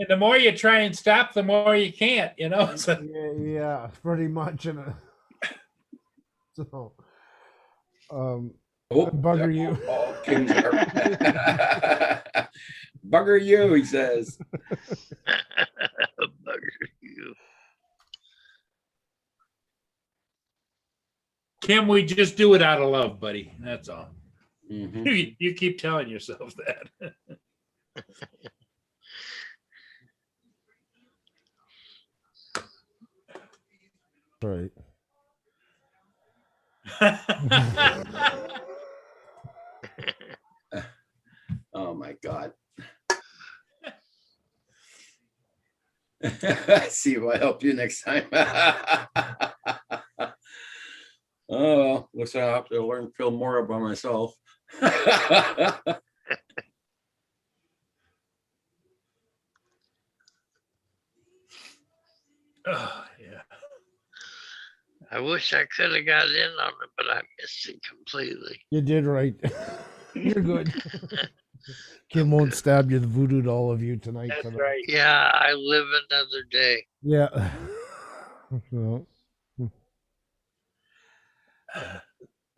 the more you try and stop, the more you can't, you know. So, Yeah, pretty much. So, Oh, bugger you. Oh, Kim's bugger you, he says. Bugger you. Kim, we just do it out of love, buddy. That's all. Mhm. You keep telling yourself that. Right. Oh my God. See if I help you next time. Oh, looks like I have to learn to feel more about myself. Oh, yeah. I wish I could have got in on it, but I missed it completely. You did right. You're good. Kim won't stab you, the voodoo doll of you tonight. That's tonight. right. Yeah, I live another day. Yeah. Well,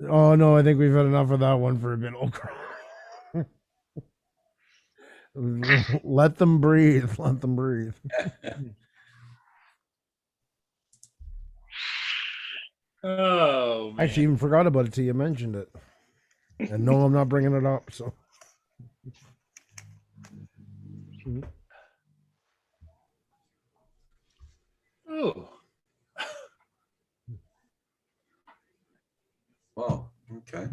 oh no, I think we've had enough of that one for a bit. Oh, crap. Let them breathe. Let them breathe. Oh, man. I actually even forgot about it till you mentioned it. And no, I'm not bringing it up. So. Oh. Wow. Okay.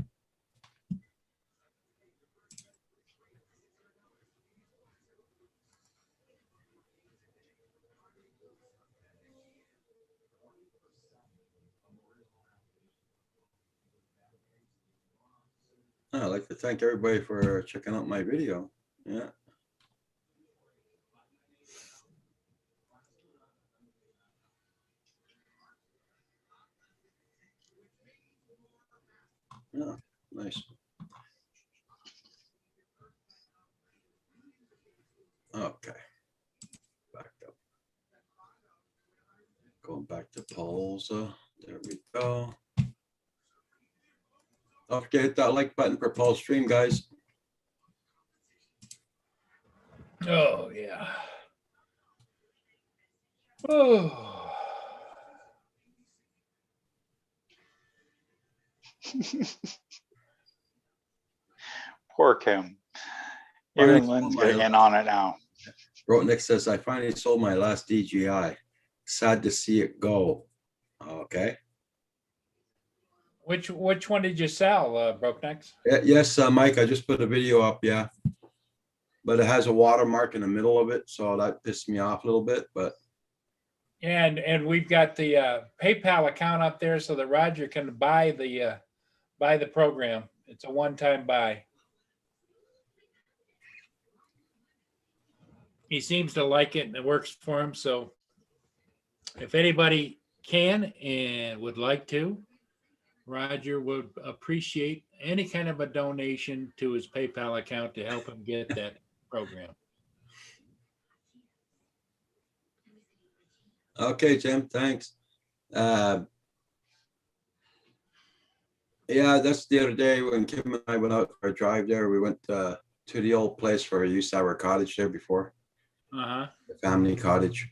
I'd like to thank everybody for checking out my video. Yeah. Yeah, nice. Okay. Back up. Going back to Paul's. There we go. Don't forget to hit that like button for Paul's stream, guys. Oh, yeah. Oh. Poor Kim. Even Lynn's getting in on it now. Rotnick says, I finally sold my last DJI. Sad to see it go. Okay. Which one did you sell, Broke Necks? Yes, Mike, I just put a video up, yeah. But it has a watermark in the middle of it, so that pissed me off a little bit, but And we've got the PayPal account up there so that Roger can buy the program. It's a one-time buy. He seems to like it and it works for him. So if anybody can and would like to, Roger would appreciate any kind of a donation to his PayPal account to help him get that program. okay, Jim, thanks. Yeah, that's the other day when Kim and I went out for a drive there. We went to the old place where we used to have our cottage there before, Uh-huh. the family cottage.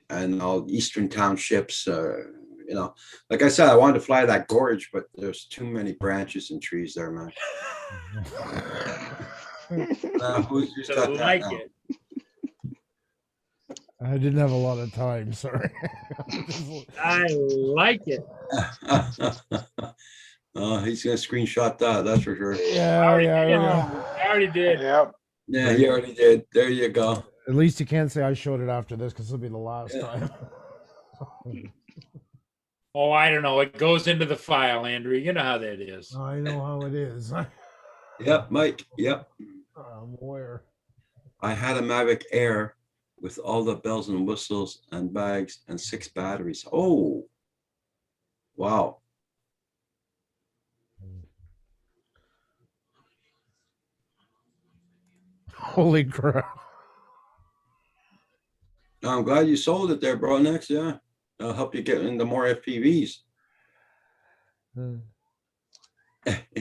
And all Eastern Townships, you know, like I said, I wanted to fly that gorge, but there's too many branches and trees there, man. Who's So got that like now? it. I didn't have a lot of time. Sorry. I like it. Oh, he's gonna screenshot that, that's for sure. Yeah, yeah. I already did. Yep. Yeah, he already did. There you go. At least you can't say I showed it after this because it'll be the last time. Oh, I don't know. It goes into the file, Andrew. You know how that is. I know how it is. Yep, Mike. Yep. I'm aware. I had a Mavic Air with all the bells and whistles and bags and 6 batteries. Oh, wow. Holy crap. I'm glad you sold it there, bro. Next, yeah. I'll help you get into more FPVs.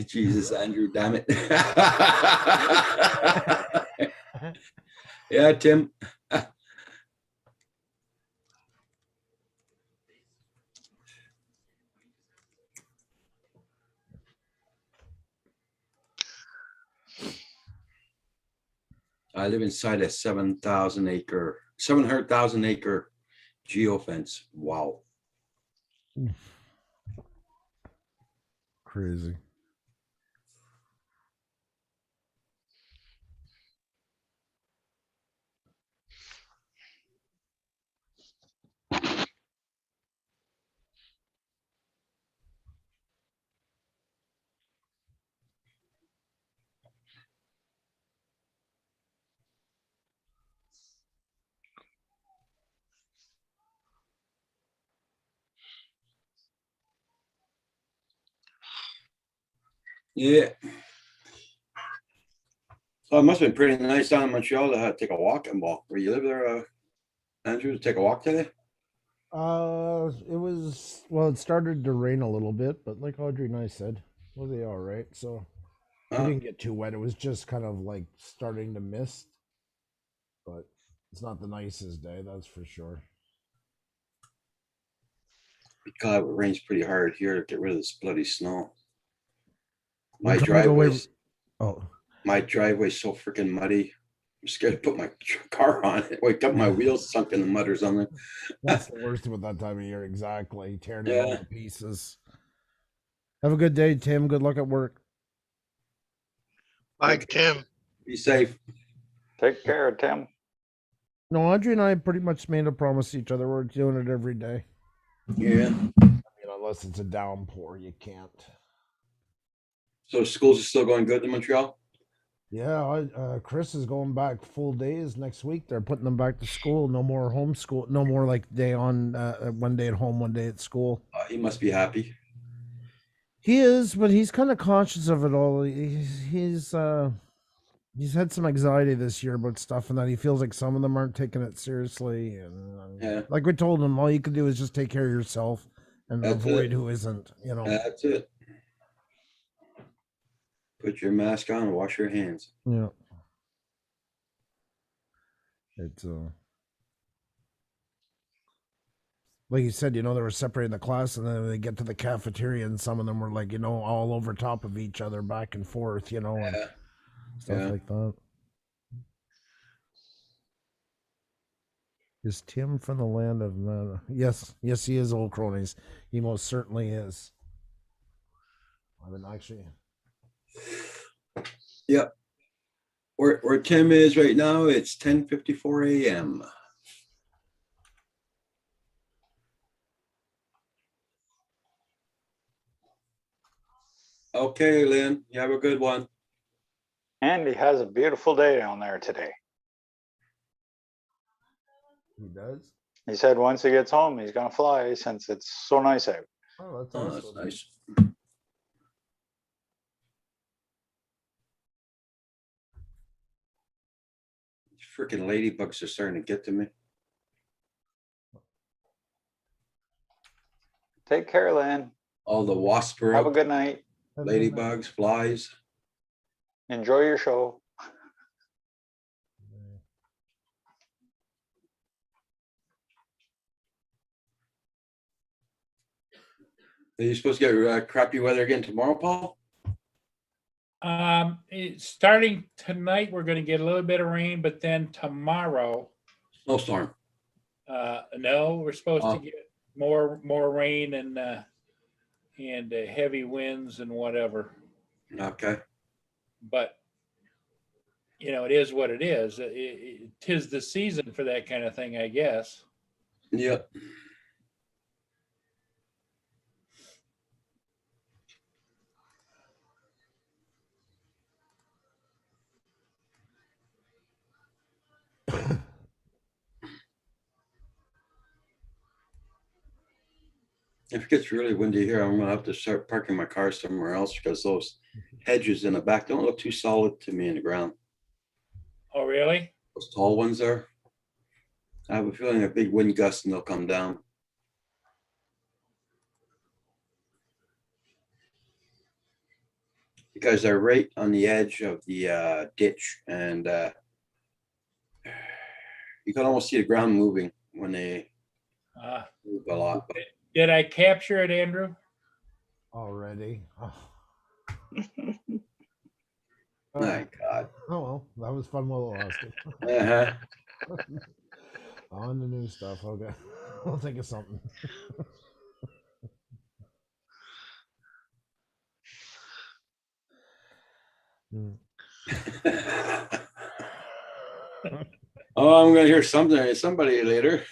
Jesus, Andrew, damn it. Yeah, Tim. I live inside a 700,000 acre geofence. Wow. Crazy. Yeah. So it must have been pretty nice down in Montreal to take a walk and walk. Where you live there, Andrew, to take a walk today? It was, well, it started to rain a little bit, but like Audrey and I said, well, they all right. So we Uh, didn't get too wet. It was just kind of like starting to mist, but it's not the nicest day, that's for sure. God, it rains pretty hard here to get rid of this bloody snow. We're trying to go away- Oh, My driveway's so freaking muddy. I'm scared to put my car on it. Wake up, my wheels sunk in the mud or something. that's the worst about that time of year. Exactly. Tearing it all Yeah. to pieces. Have a good day, Tim. Good luck at work. Bye, Tim. Be safe. Take care, Tim. No, Audrey and I pretty much made a promise to each other. We're doing it every day. Yeah. I mean, unless it's a downpour, you can't. So schools are still going good in Montreal? Yeah, Chris is going back full days next week. They're putting them back to school. No more homeschool. No more like day on, one day at home, one day at school. He must be happy. He is, but he's kind of conscious of it all. He's had some anxiety this year about stuff, and that he feels like some of them aren't taking it seriously. And Yeah. like we told him, all you can do is just take care of yourself and That's avoid it. who isn't. You know. That's it. Put your mask on and wash your hands. Yeah. It's like you said, they were separating the class, and then they get to the cafeteria, and some of them were like, all over top of each other, back and forth, and Yeah. stuff Yeah. like that. Is Tim from the land of Yes, he is, old cronies. He most certainly is. I mean, actually, Yep. Where Tim is right now, it's 10:54 a.m. Okay, Lynn, you have a good one. Andy has a beautiful day down there today. he does. He said once he gets home, he's gonna fly since it's so nice out. Oh, that's Oh, awesome. that's nice. Freaking ladybugs are starting to get to me. Take care, Lynn. All the wasps are Have a out, good night. Have a good night. ladybugs, flies. Enjoy your show. Are you supposed to get crappy weather again tomorrow, Paul? Starting tonight, we're going to get a little bit of rain, but then tomorrow, Snowstorm. no, we're supposed Oh. to get more rain and heavy winds and whatever. Okay. But it is what it is. Tis the season for that kind of thing, I guess. Yep. If it gets really windy here, I'm gonna have to start parking my car somewhere else because those hedges in the back don't look too solid to me in the ground. Oh, really? Those tall ones there. I have a feeling a big wind gust and they'll come down. Because they're right on the edge of the ditch, and you can almost see the ground moving when they move a lot. But Did I capture it, Andrew? Already. Oh. My God. Oh well, that was fun while it lasted. Uh-huh. On the new stuff. Okay, I'll think of something. Hmm. Oh, I'm gonna hear somebody later.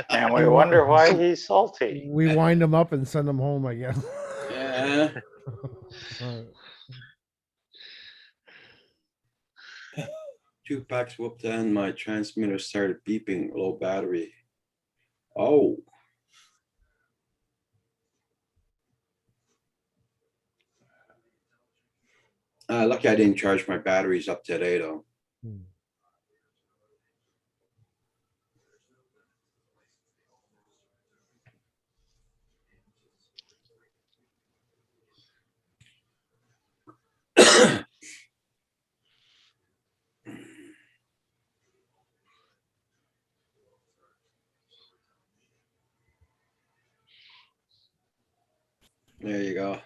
And we wonder why he's salty. We wind them up and send them home, I guess. Yeah. Alright. 2 packs whooped and my transmitter started beeping, low battery. Oh. Lucky I didn't charge my batteries up today though. Hmm. There you go.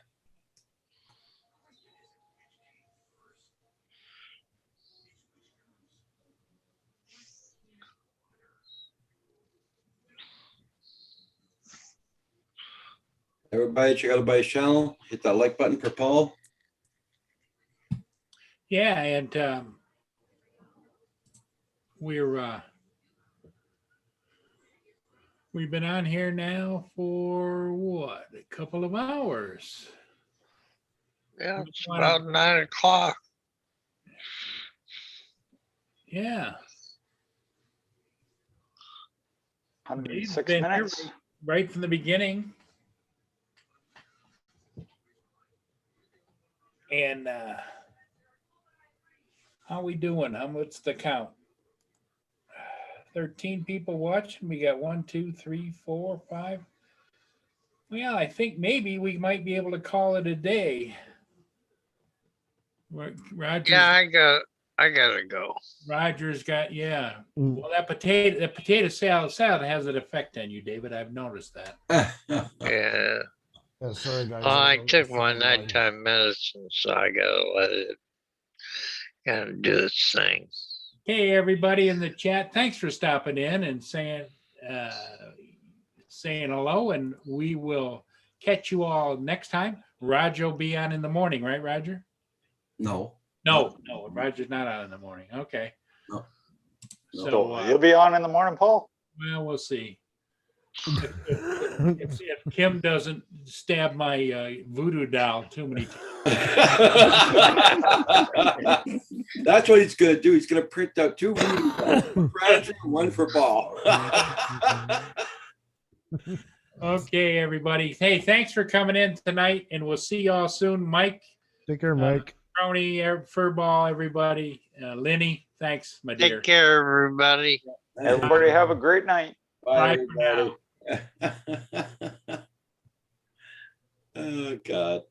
Everybody check out everybody's channel. Hit that like button for Paul. Yeah, and we've been on here now for what, a couple of hours. Yeah, it's about 9 o'clock. Yeah. 106 been here minutes. right from the beginning. And how we doing? What's the count? 13 people watching. We got 1, 2, 3, 4, 5. Well, I think maybe we might be able to call it a day. Roger. Yeah, I gotta go. Roger's got, yeah. Mm. Well, that potato salad has an effect on you, David. I've noticed that. Yeah. Yeah, sorry guys. I don't took know my if somebody- nighttime medicine, so I gotta let it kind of do its thing. Hey, everybody in the chat, thanks for stopping in and saying hello, and we will catch you all next time. Roger will be on in the morning, right, Roger? No. No, Roger's not on in the morning. Okay. No. So, You'll be on in the morning, Paul? well, we'll see. If Kim doesn't stab my voodoo doll too many times. That's what he's gonna do. He's gonna print out 2 for Roger, 1 for Paul. Okay, everybody. Hey, thanks for coming in tonight, and we'll see y'all soon. Mike, Take care, Mike. Tony, Furball, everybody. Lenny, thanks, my dear. Take care, everybody. Everybody have a great night. Bye, Bye for now. everybody. Oh God.